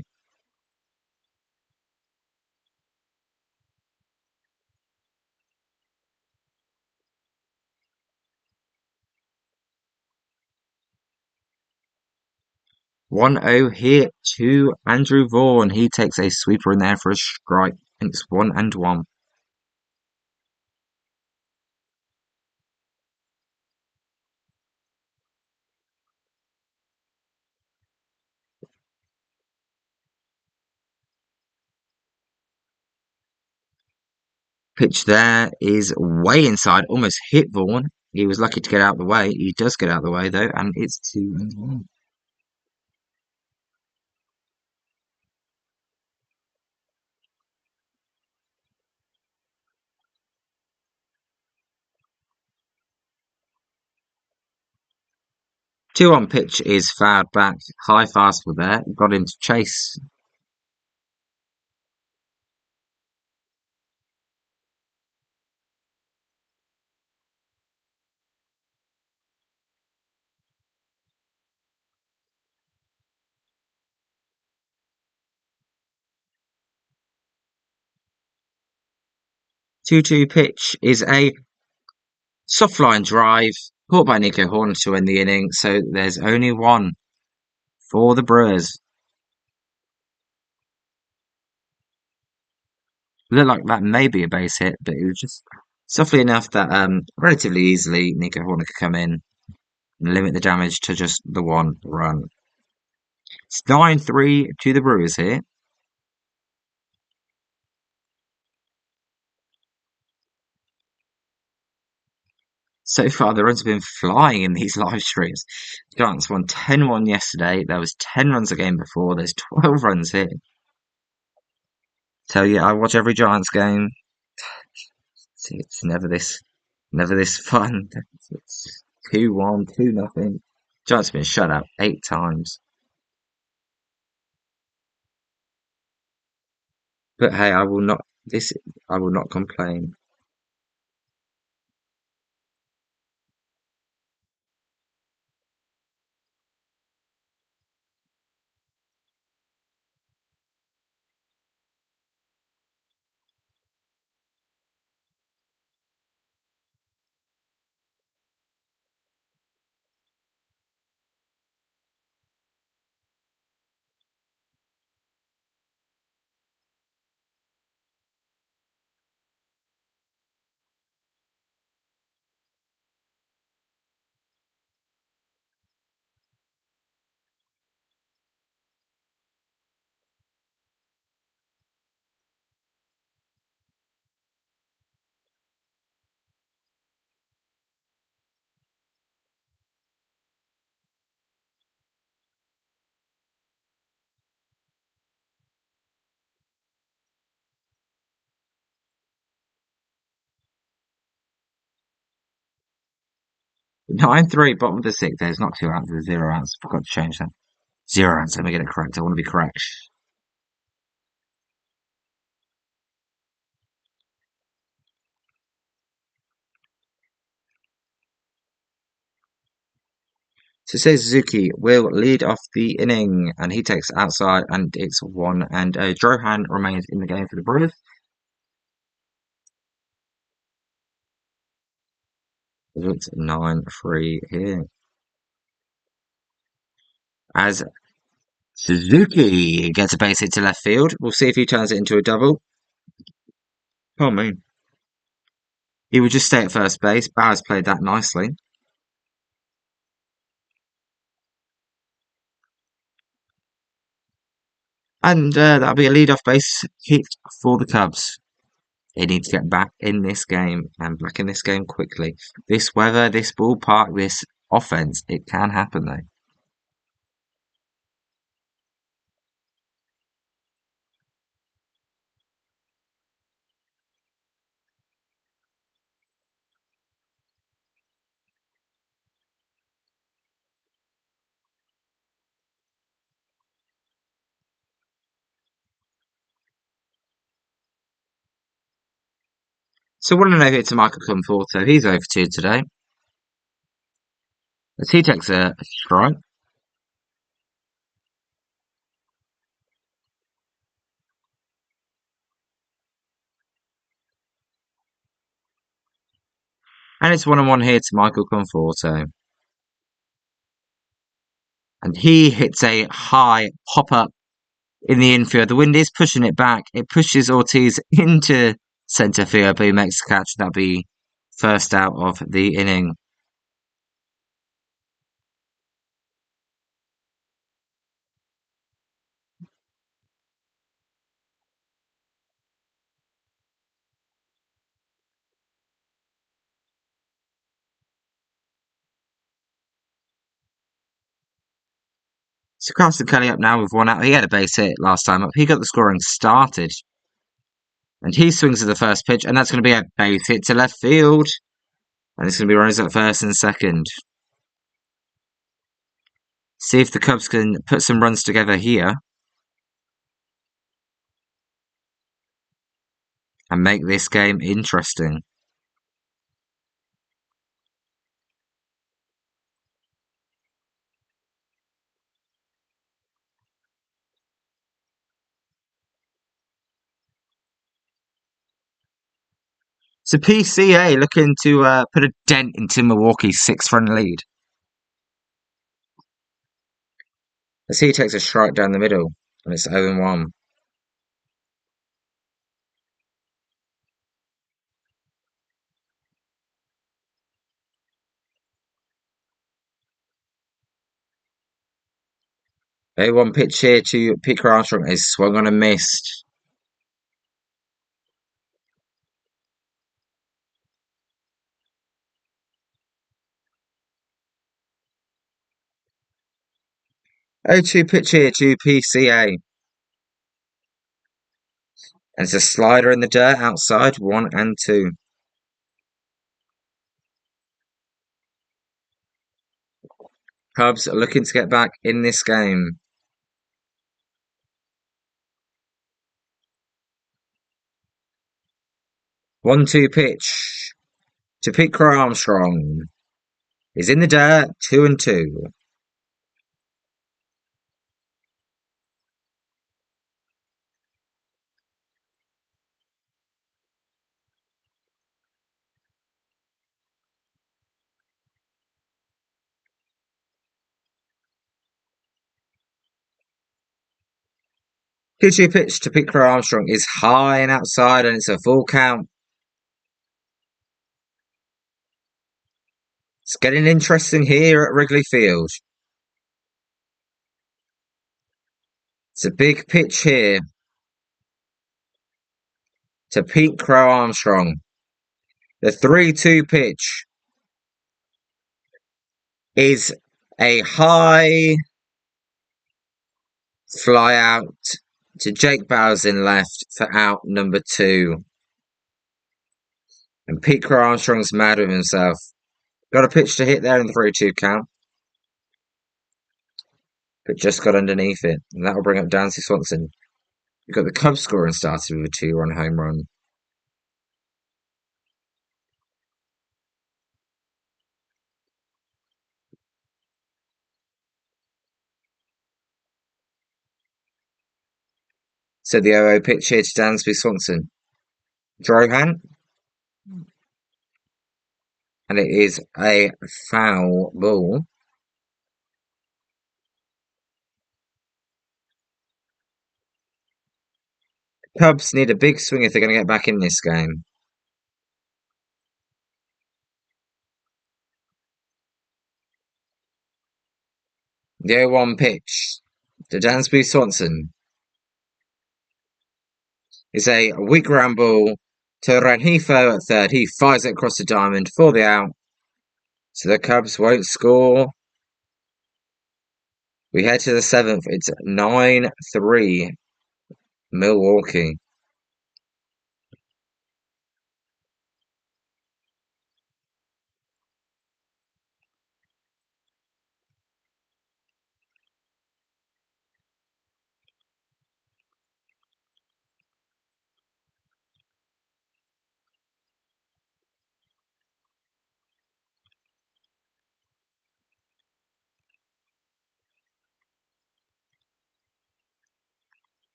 1-0 here to Andrew Vaughan. He takes a sweeper in there for a strike. And it's 1-1. Pitch there is way inside, almost hit Vaughan. He was lucky to get out of the way. He does get out of the way though, and it's 2-1. 2-1 pitch is fouled back. High fastball there. Got into chase. 2-2 pitch is a soft line drive caught by Nico Horner to end the inning. So there's only one for the Brewers. Looked like that may be a base hit, but it was just softly enough that relatively easily Nico Horner could come in and limit the damage to just the one run. It's 9-3 to the Brewers here. So far, the runs have been flying in these live streams. Giants won 10-1 yesterday. There was 10 runs a game before. There's 12 runs here. So yeah, I watch every Giants game. It's never this fun. It's 2-1, 2-0. Giants have been shut out 8 times. But hey, I will not complain. 9-3, bottom of the sixth. There's not 2 outs, there's 0 outs. Forgot to change that. 0 outs, let me get it correct. I want to be correct. So Seiya Suzuki will lead off the inning, and he takes outside, and it's 1. And Drohan remains in the game for the Brewers. It's 9-3 here. As Suzuki gets a base hit to left field, we'll see if he turns it into a double. Oh, me. He would just stay at first base. Bowers played that nicely. And that'll be a leadoff base hit for the Cubs. They need to get back in this game and back in this game quickly. This weather, this ballpark, this offense, it can happen though. So 1-0 hit to Michael Conforto. He's over 2 today. As he takes a strike. And it's 1-1 here to Michael Conforto. And he hits a high pop up in the infield. The wind is pushing it back. It pushes Ortiz into centre field, but he makes the catch. That'll be first out of the inning. So Carson Kelly up now with one out. He had a base hit last time up. He got the scoring started. And he swings at the first pitch, and that's going to be a base hit to left field. And it's going to be runners at first and second. See if the Cubs can put some runs together here and make this game interesting. So PCA looking to put a dent into Milwaukee's 6-run lead. As he takes a strike down the middle, and it's 0-1. A1 pitch here to Pete Armstrong is swung on and missed. O2 pitch here to PCA. And it's a slider in the dirt outside, 1-2. Cubs are looking to get back in this game. 1-2 pitch to Pete Armstrong. Is in the dirt, 2-2. Two-two pitch to Pete Armstrong is high and outside, and it's a full count. It's getting interesting here at Wrigley Field. It's a big pitch here to Pete Armstrong. The 3-2 pitch is a high fly out to Jake Bowers in left for out number 2. And Pete Armstrong's mad with himself. Got a pitch to hit there in the 3-2 count, but just got underneath it. And that'll bring up Dansby Swanson. You've got the Cubs scoring started with a 2-run home run. So the 0-0 pitch here to Dansby Swanson. Drohan. And it is a foul ball. Cubs need a big swing if they're going to get back in this game. The 0-1 pitch to Dansby Swanson is a weak ground ball to Rengifo at third. He fires it across the diamond for the out. So the Cubs won't score. We head to the 7th. It's 9-3 Milwaukee.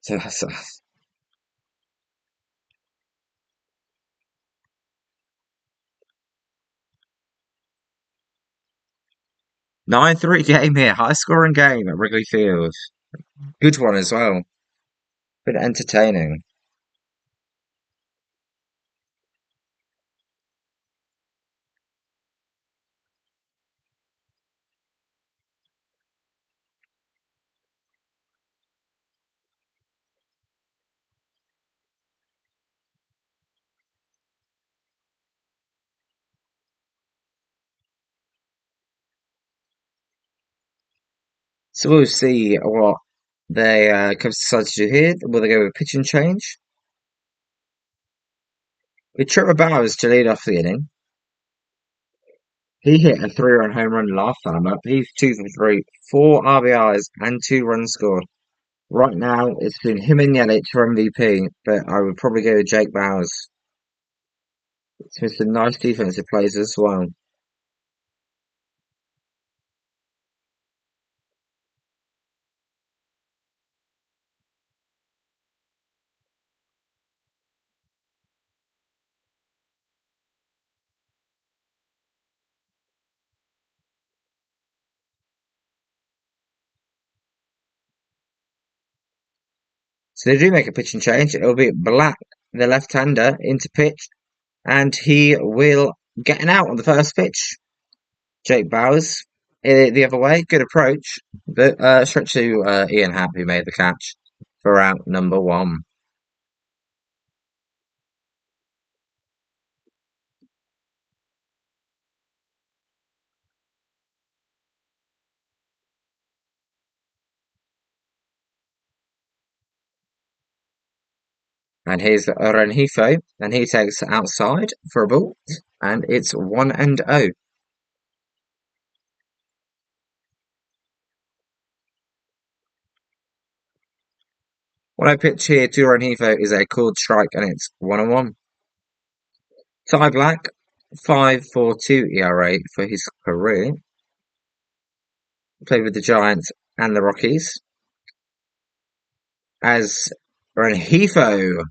So that's 9-3 game here, high scoring game at Wrigley Field. Good one as well. Been entertaining. So we'll see what they Cubs decide to do here. Will they go with pitch and change? With Trevor Bowers to lead off the inning. He hit a 3-run home run last time up. He's 2 for 3, 4 RBIs and 2 runs scored. Right now, it's been him and Yelich for MVP, but I would probably go with Jake Bowers. It's been some nice defensive plays as well. So they do make a pitch and change. It'll be Black, the left-hander, into pitch, and he will get an out on the first pitch. Jake Bowers, the other way, good approach, but straight to Ian Happ, who made the catch for out number one. And here's Renhefo, and he takes outside for a ball, and it's 1-0. What I pitch here to Renhefo is a called strike, and it's 1-1. Ty Black, 5.42 ERA for his career. Played with the Giants and the Rockies. As Renhefo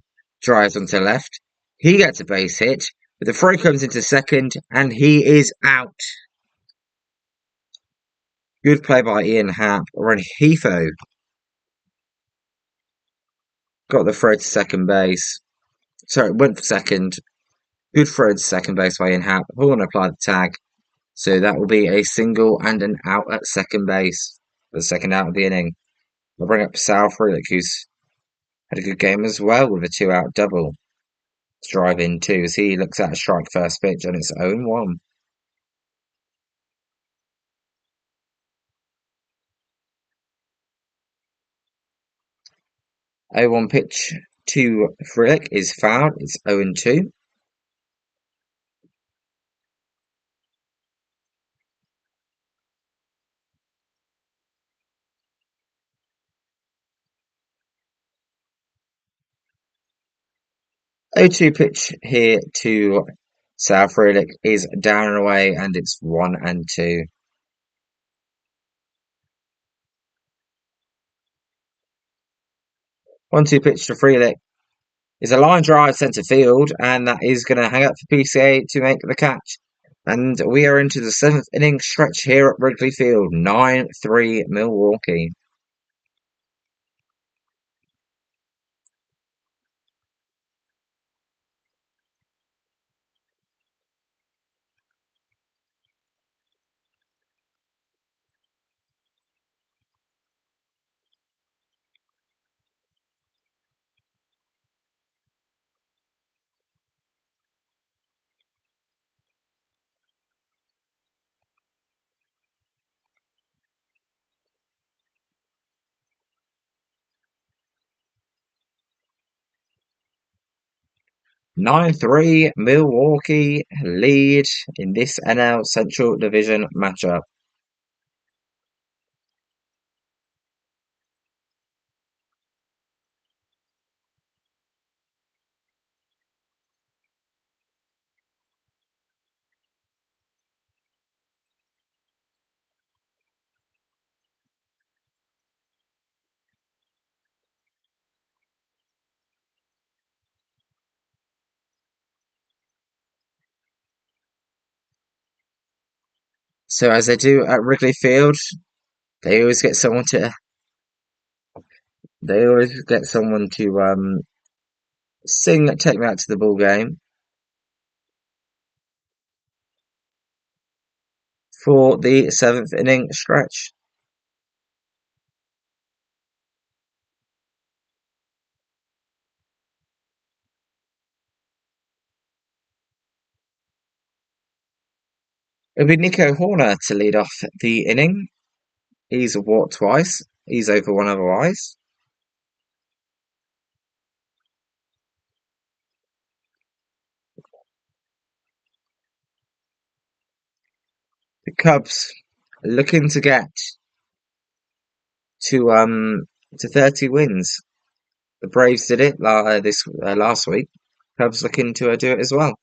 drives onto left, he gets a base hit, but the throw comes into second, and he is out. Good play by Ian Happ. Renhefo got the throw to second base. Sorry, went for second. Good throw to second base by Ian Happ. Horn applied the tag. So that will be a single and an out at second base. The second out of the inning. I'll bring up Sal Frelick, who's had a good game as well with a 2-out double. To drive in too, as he looks at a strike first pitch, and it's 0-1. 0-1 pitch to Frelick is fouled. It's 0-2. 0-2 pitch here to Sal Frelick is down and away, and it's 1-2. 1-2 pitch to Frelick is a line drive centre field, and that is going to hang up for PCA to make the catch. And we are into the seventh inning stretch here at Wrigley Field. 9-3 Milwaukee. 9-3 Milwaukee lead in this NL Central Division matchup. So as they do at Wrigley Field, they always get someone to sing "Take Me Out to the Ball Game" for the seventh inning stretch. It'll be Nico Horner to lead off the inning. He's walked twice. He's over one otherwise. The Cubs looking to get to 30 wins. The Braves did it last week. Cubs looking to do it as well.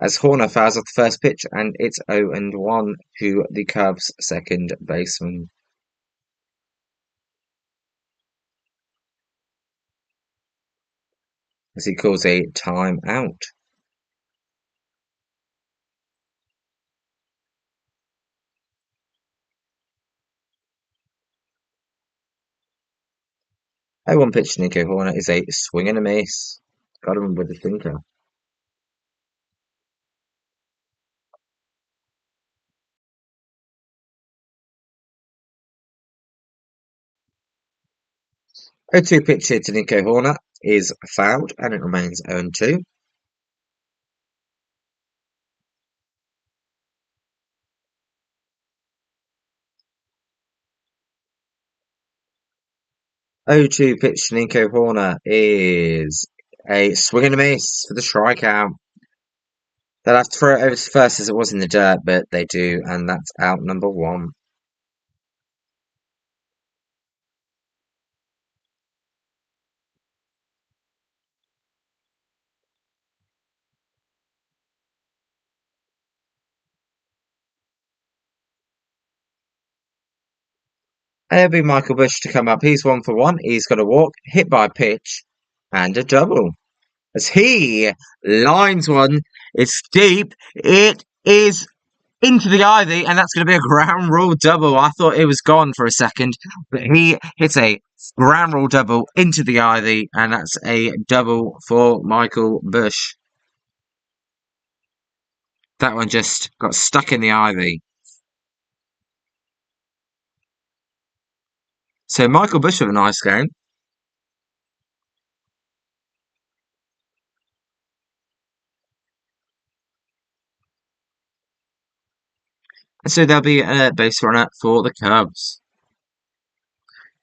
As Horner fouls off the first pitch, and it's 0-1 to the Cubs' second baseman. As he calls a timeout. 0-1 pitch to Nico Horner is a swing and a miss. Got him with the sinker. A 2 pitch hit to Nico Horner is fouled, and it remains 0-2. Oh, 2 pitch to Nico Horner is a swing and a miss for the strikeout. They'll have to throw it over to first as it was in the dirt, but they do, and that's out number 1. It'll be Michael Bush to come up. He's 1 for 1. He's got a walk, hit by a pitch, and a double. As he lines one, it's deep. It is into the ivy, and that's going to be a ground rule double. I thought it was gone for a second, but he hits a ground rule double into the ivy, and that's a double for Michael Bush. That one just got stuck in the ivy. So Michael Bush with a nice game. And so there'll be a base runner for the Cubs.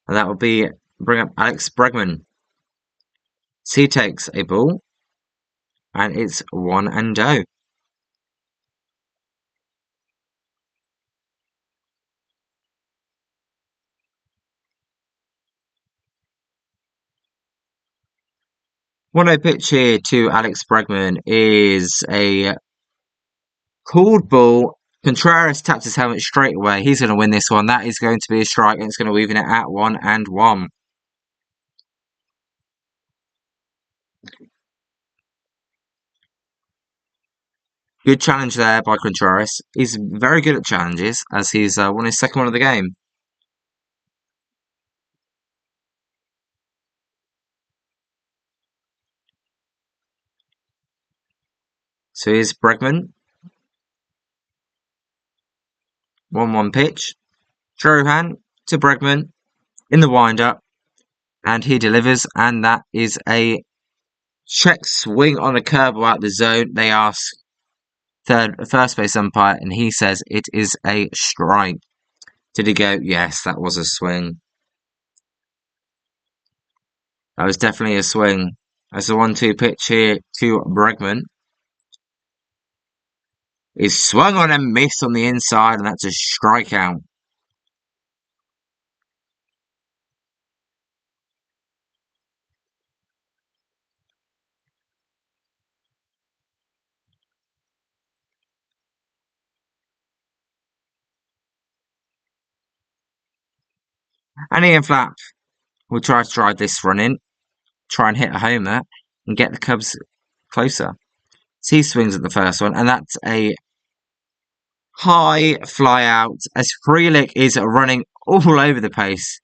And that will be bring up Alex Bregman. So he takes a ball, and it's 1-0. One 0 pitch here to Alex Bregman is a called ball. Contreras taps his helmet straight away. He's going to win this one. That is going to be a strike, and it's going to even it at 1-1. Good challenge there by Contreras. He's very good at challenges, as he's won his second one of the game. So here's Bregman. 1-1 pitch. Drohan to Bregman in the wind-up, and he delivers, and that is a check swing on a curveball out the zone. They ask first base umpire, and he says it is a strike. Did he go? Yes, that was a swing. That was definitely a swing. As the 1-2 pitch here to Bregman is swung on and missed on the inside, and that's a strikeout. And Ian Flap will try to drive this run in, try and hit a homer, and get the Cubs closer. So he swings at the first one, and that's a High fly out as Frelick is running all over the place.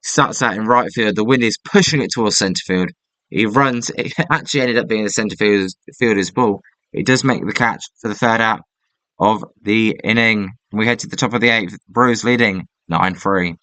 Starts out in right field. The wind is pushing it towards centre field. He runs. It actually ended up being the centre fielder's ball. It does make the catch for the third out of the inning. We head to the top of the eighth. Brewers leading 9-3.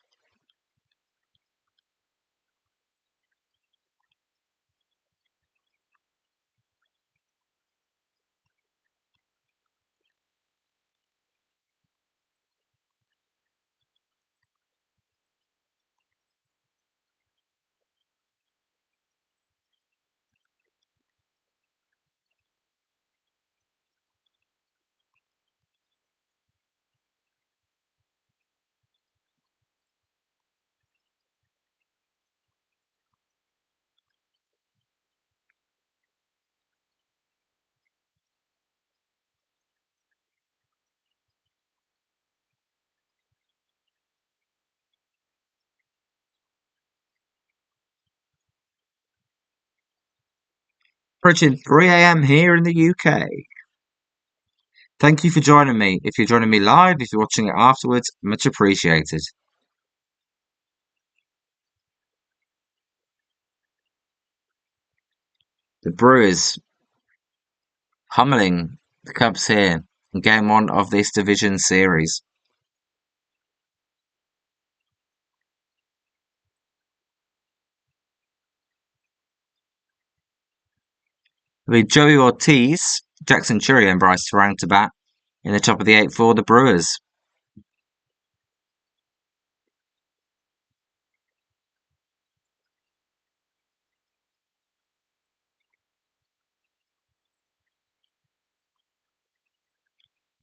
Approaching 3 a.m. here in the UK. Thank you for joining me. If you're joining me live, if you're watching it afterwards, much appreciated. The Brewers pummeling the Cubs here in game one of this division series. With Joey Ortiz, Jackson Churio and Bryce Terang to bat in the top of the eighth for the Brewers.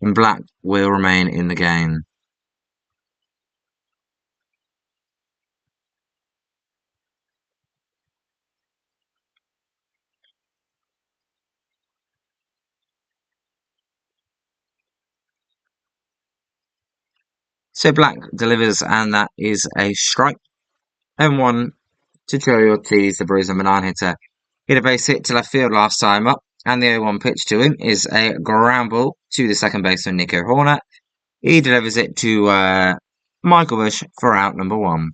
In black will remain in the game. So black delivers, and that is a strike. And one to Joey Ortiz, the Brewers number 9 hitter. Hit a base hit to left field last time up, and the 0-1 pitch to him is a ground ball to the second baseman Nico Horner. He delivers it to Michael Bush for out number 1.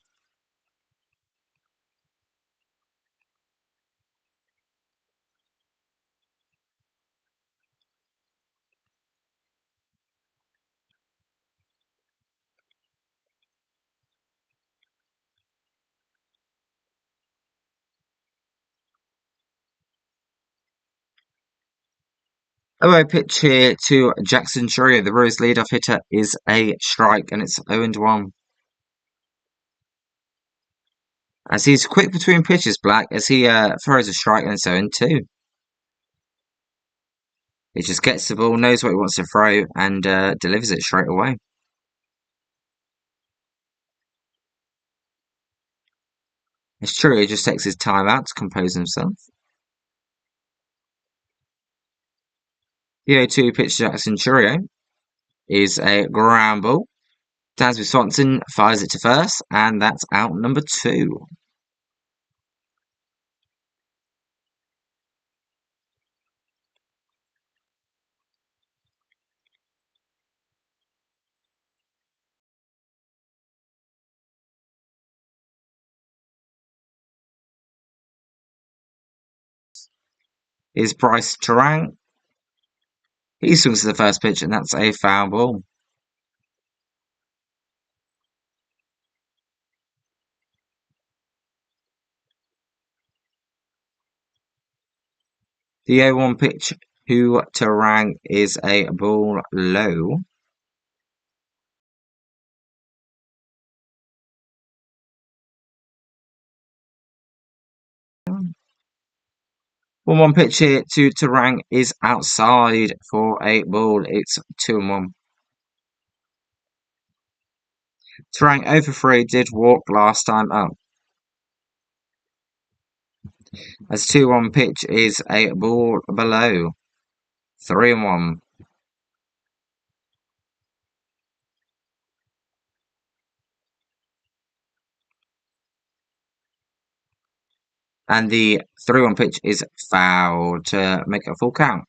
A pitch here to Jackson Churio, the Brewers leadoff hitter, is a strike, and it's 0-1. As he's quick between pitches, Black, as he throws a strike, and it's 0-2. He just gets the ball, knows what he wants to throw, and delivers it straight away. It's true, he just takes his time out to compose himself. The 0-2 pitch to Jackson Churio is a ground ball. Dansby Swanson fires it to first, and that's out number 2. Is Bryce Terang. He swings to the first pitch, and that's a foul ball. The 0-1 pitch to Terang is a ball low. 1-1 pitch here to Terang is outside for a ball. It's 2-1. Terang 0 for 3 did walk last time up. As 2-1 pitch is a ball below. 3-1. And the 3-1 pitch is foul to make a full count.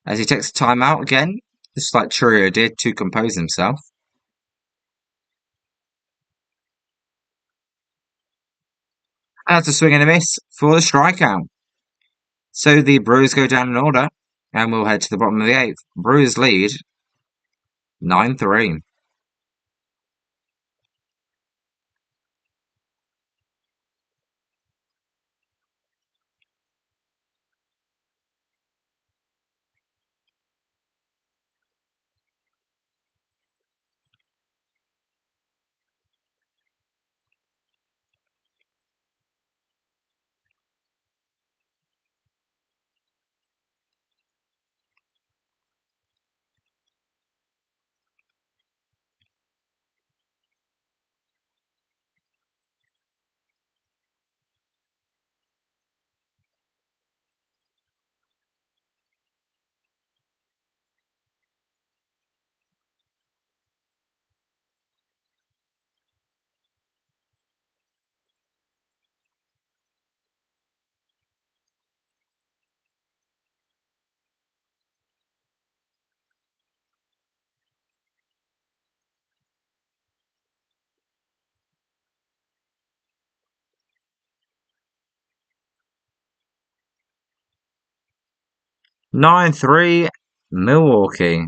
as he takes time out again, just like Churio did, to compose himself. And that's a swing and a miss for the strikeout. So the Brewers go down in order, and we'll head to the bottom of the eighth. Brewers lead 9-3. 9-3 Milwaukee.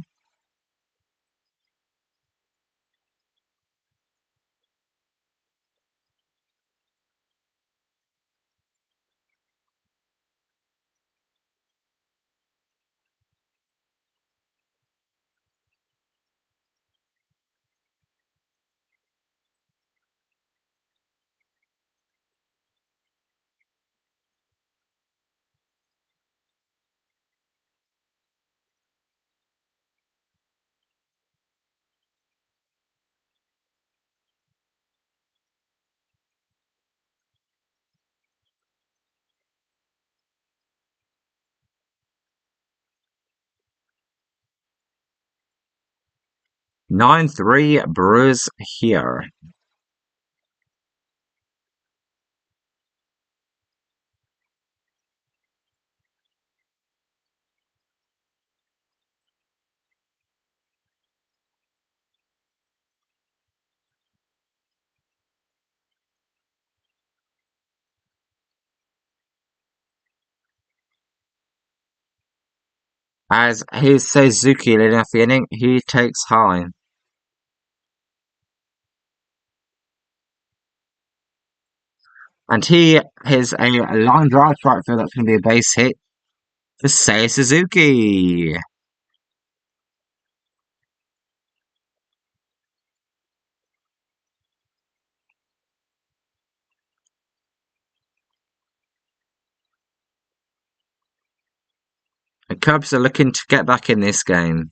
Nine three Brewers here. As here's Suzuki leading off the inning, he takes high. And he is a line drive to right field. That's going to be a base hit for Seiya Suzuki. The Cubs are looking to get back in this game.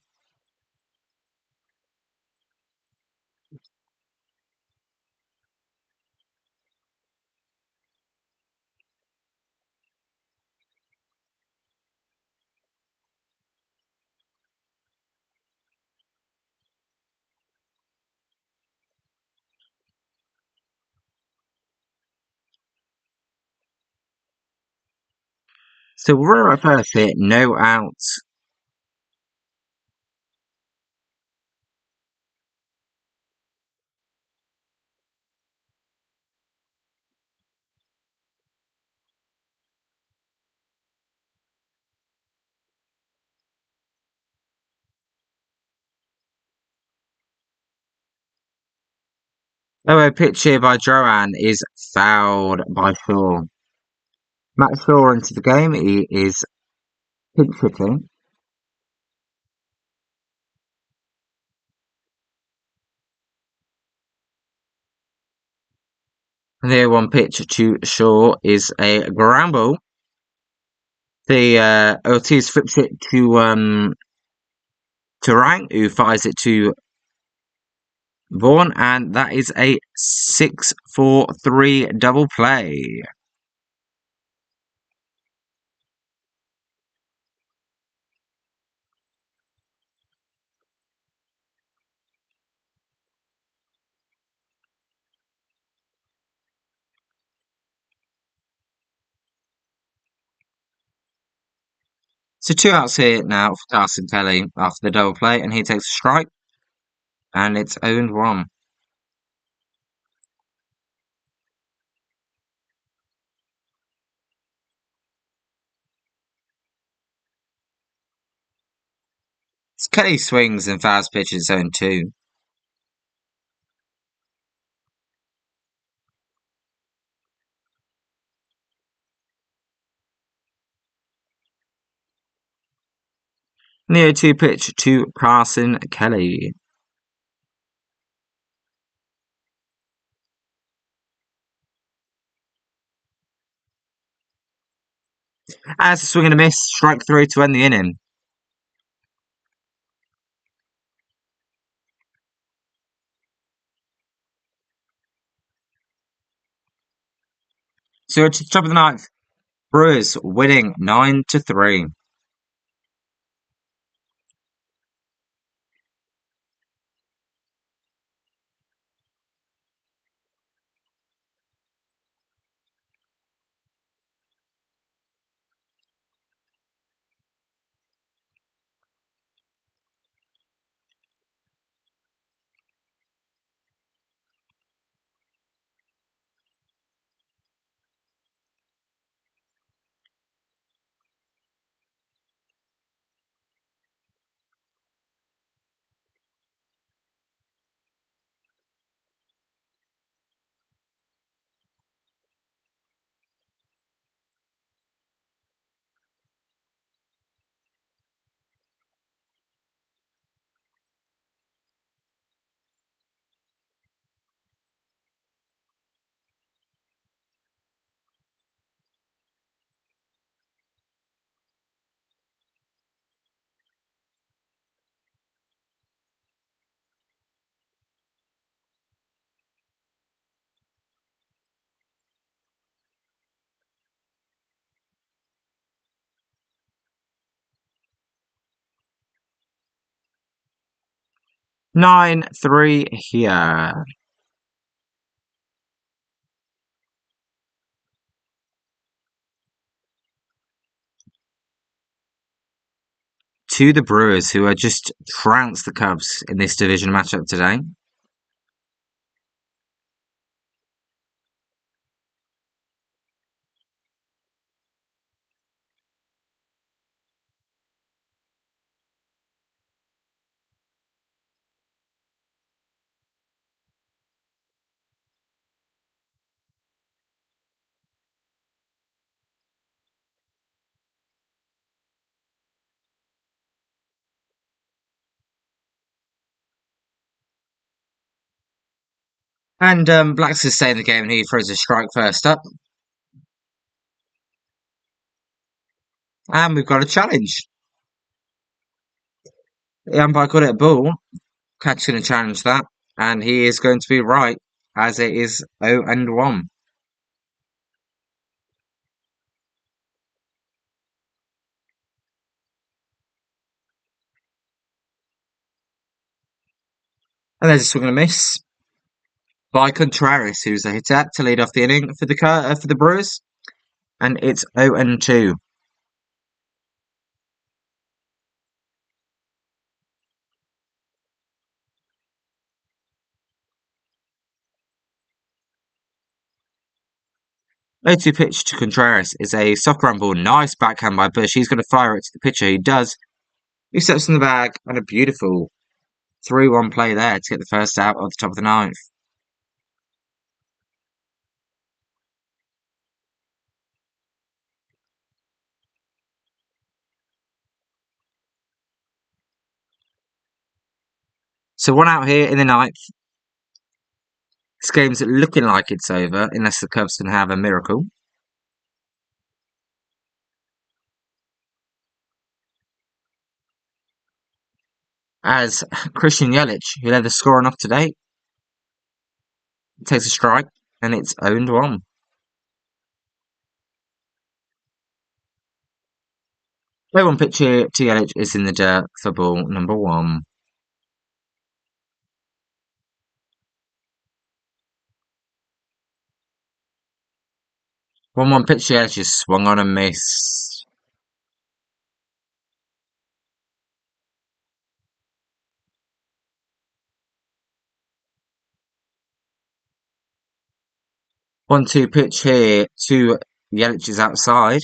So we're at first hit, no outs. Oh, a pitch here by Joanne is fouled by Shaw. Matt Shaw into the game. He is pinch hitting. And the 1 pitch to Shaw is a ground ball. The Ortiz flips it to Rang, who fires it to Vaughan, and that is a 6-4-3 double play. So 2 outs here now for Carson Kelly after the double play, and he takes a strike, and it's 0-1. Kelly swings and fast pitches 0-2. Near 2 pitch to Carson Kelly. As a swing and a miss, strike 3 to end the inning. So to the top of the ninth, Brewers winning 9-3. Nine three here. To the Brewers, who are just trounced the Cubs in this division matchup today. And Blacks is staying in the game, and he throws a strike first up. And we've got a challenge. The umpire called it a ball. Cat's going to challenge that, and he is going to be right, as it is 0-1. And there's a swing and a miss by Contreras, who's a hitter to lead off the inning for the Brewers, and it's 0-2. No-2 pitch to Contreras is a soft ground ball. Nice backhand by Bush. He's going to fire it to the pitcher. He does. He steps in the bag, and a beautiful 3-1 play there to get the first out of the top of the ninth. So 1 out here in the ninth. This game's looking like it's over, unless the Cubs can have a miracle. As Christian Yelich, who led the scoring off today, takes a strike, and it's 0-1. 0-1 pitch here to Yelich is in the dirt for ball number 1. 1-1 pitch to Yelich is swung on and missed. 1-2 pitch here to Yelich is outside.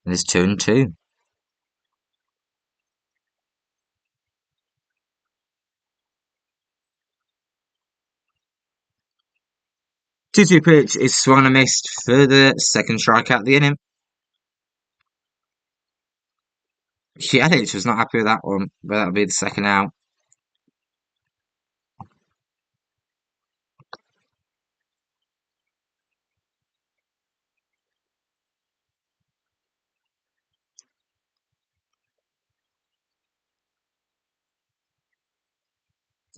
And it's 2-2. 2-2 pitch is swung and a missed for the second strikeout of the inning. Yelich was not happy with that one, but that'll be the second out.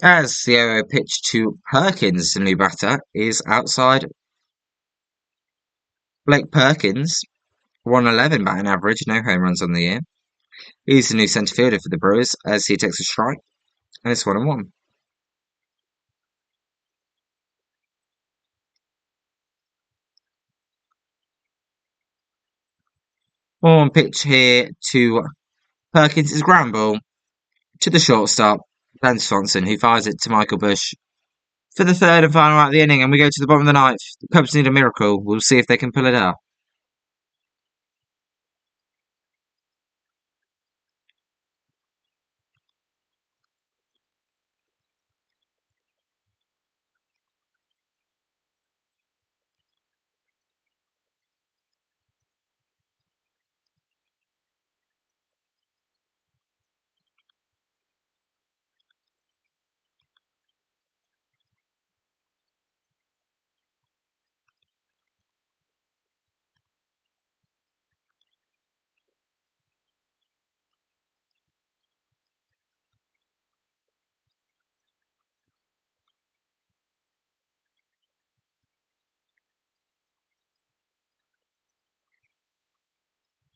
As the 0 pitch to Perkins, the new batter, is outside. Blake Perkins, 111 batting average, no home runs on the year. He's the new centre fielder for the Brewers as he takes a strike, and it's 1-1. 1-1 pitch here to Perkins is ground ball to the shortstop, Ben Swanson, who fires it to Michael Bush for the third and final out of the inning, and we go to the bottom of the ninth. The Cubs need a miracle. We'll see if they can pull it out.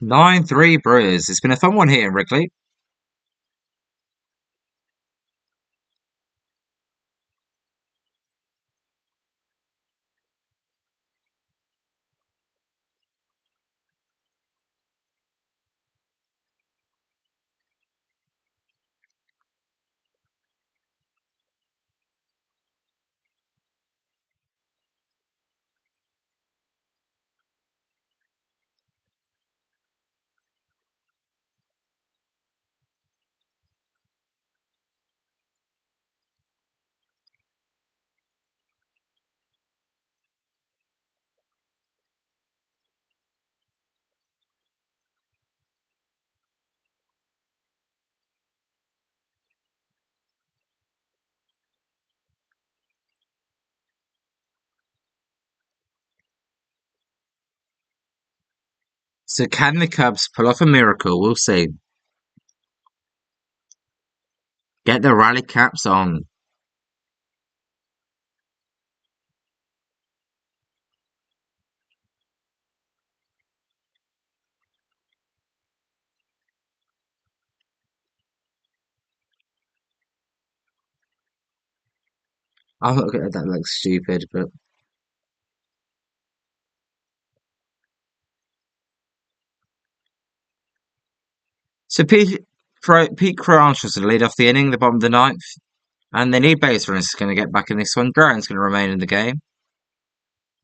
Nine three Brewers. It's been a fun one here, Wrigley. So can the Cubs pull off a miracle? We'll see. Get the rally caps on. Oh, look, that looks stupid, but so Pete Cross to lead off the inning, the bottom of the ninth, and they need base runners going to get back in this one. Duran's going to remain in the game,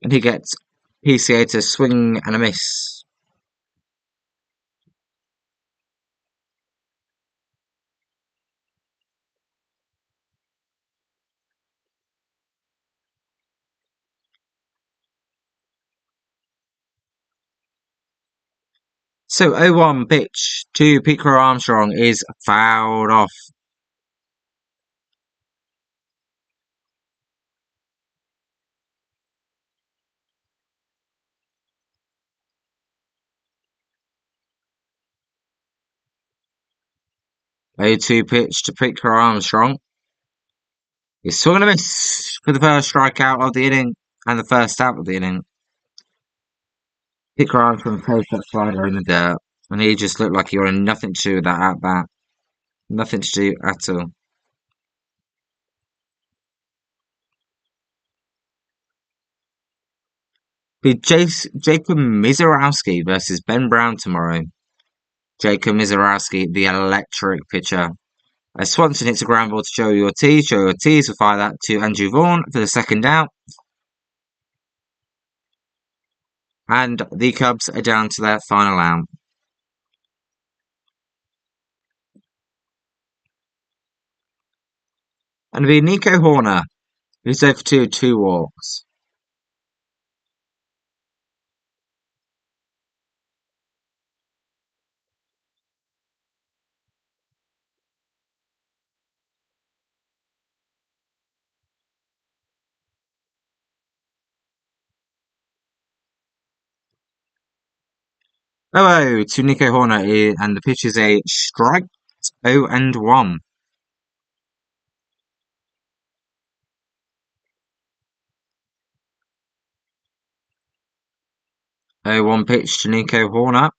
and he gets PCA to swing and a miss. So 0-1 pitch to Pete Armstrong is fouled off. A 2 pitch to Pete Armstrong. He's swung and a miss for the first strikeout of the inning and the first out of the inning. Pete Armstrong placed that slider in the dirt, and he just looked like he wanted nothing to do with that at bat. Nothing to do at all. Be Jacob Mizorowski versus Ben Brown tomorrow. Jacob Mizorowski, the electric pitcher. As Swanson hits a ground ball to Joey Ortiz. Joey Ortiz will fire that to Andrew Vaughn for the second out. And the Cubs are down to their final out. And it'll be Nico Horner, who's over to 2 walks. Oh, to Nico Horner, and the pitch is a strike. 0-1. 0-1 pitch to Nico Horner.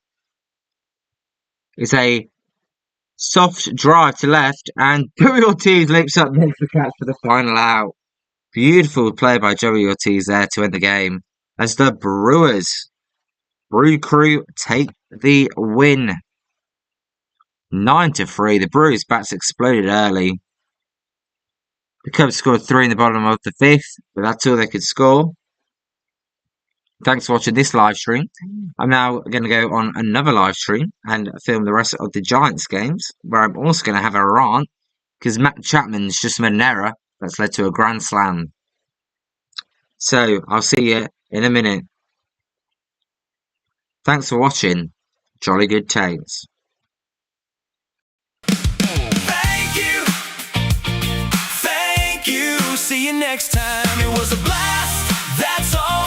It's a soft drive to left, and Joey Ortiz leaps up, makes the catch for the final out. Beautiful play by Joey Ortiz there to end the game, as the Brew Crew take the win. 9-3. The Brewers' bats exploded early. The Cubs scored 3 in the bottom of the 5th, but that's all they could score. Thanks for watching this live stream. I'm now going to go on another live stream and film the rest of the Giants games, where I'm also going to have a rant because Matt Chapman's just made an error that's led to a grand slam. So I'll see you in a minute. Thanks for watching. Jolly good takes. Thank you. Thank you. See you next time. It was a blast. That's all.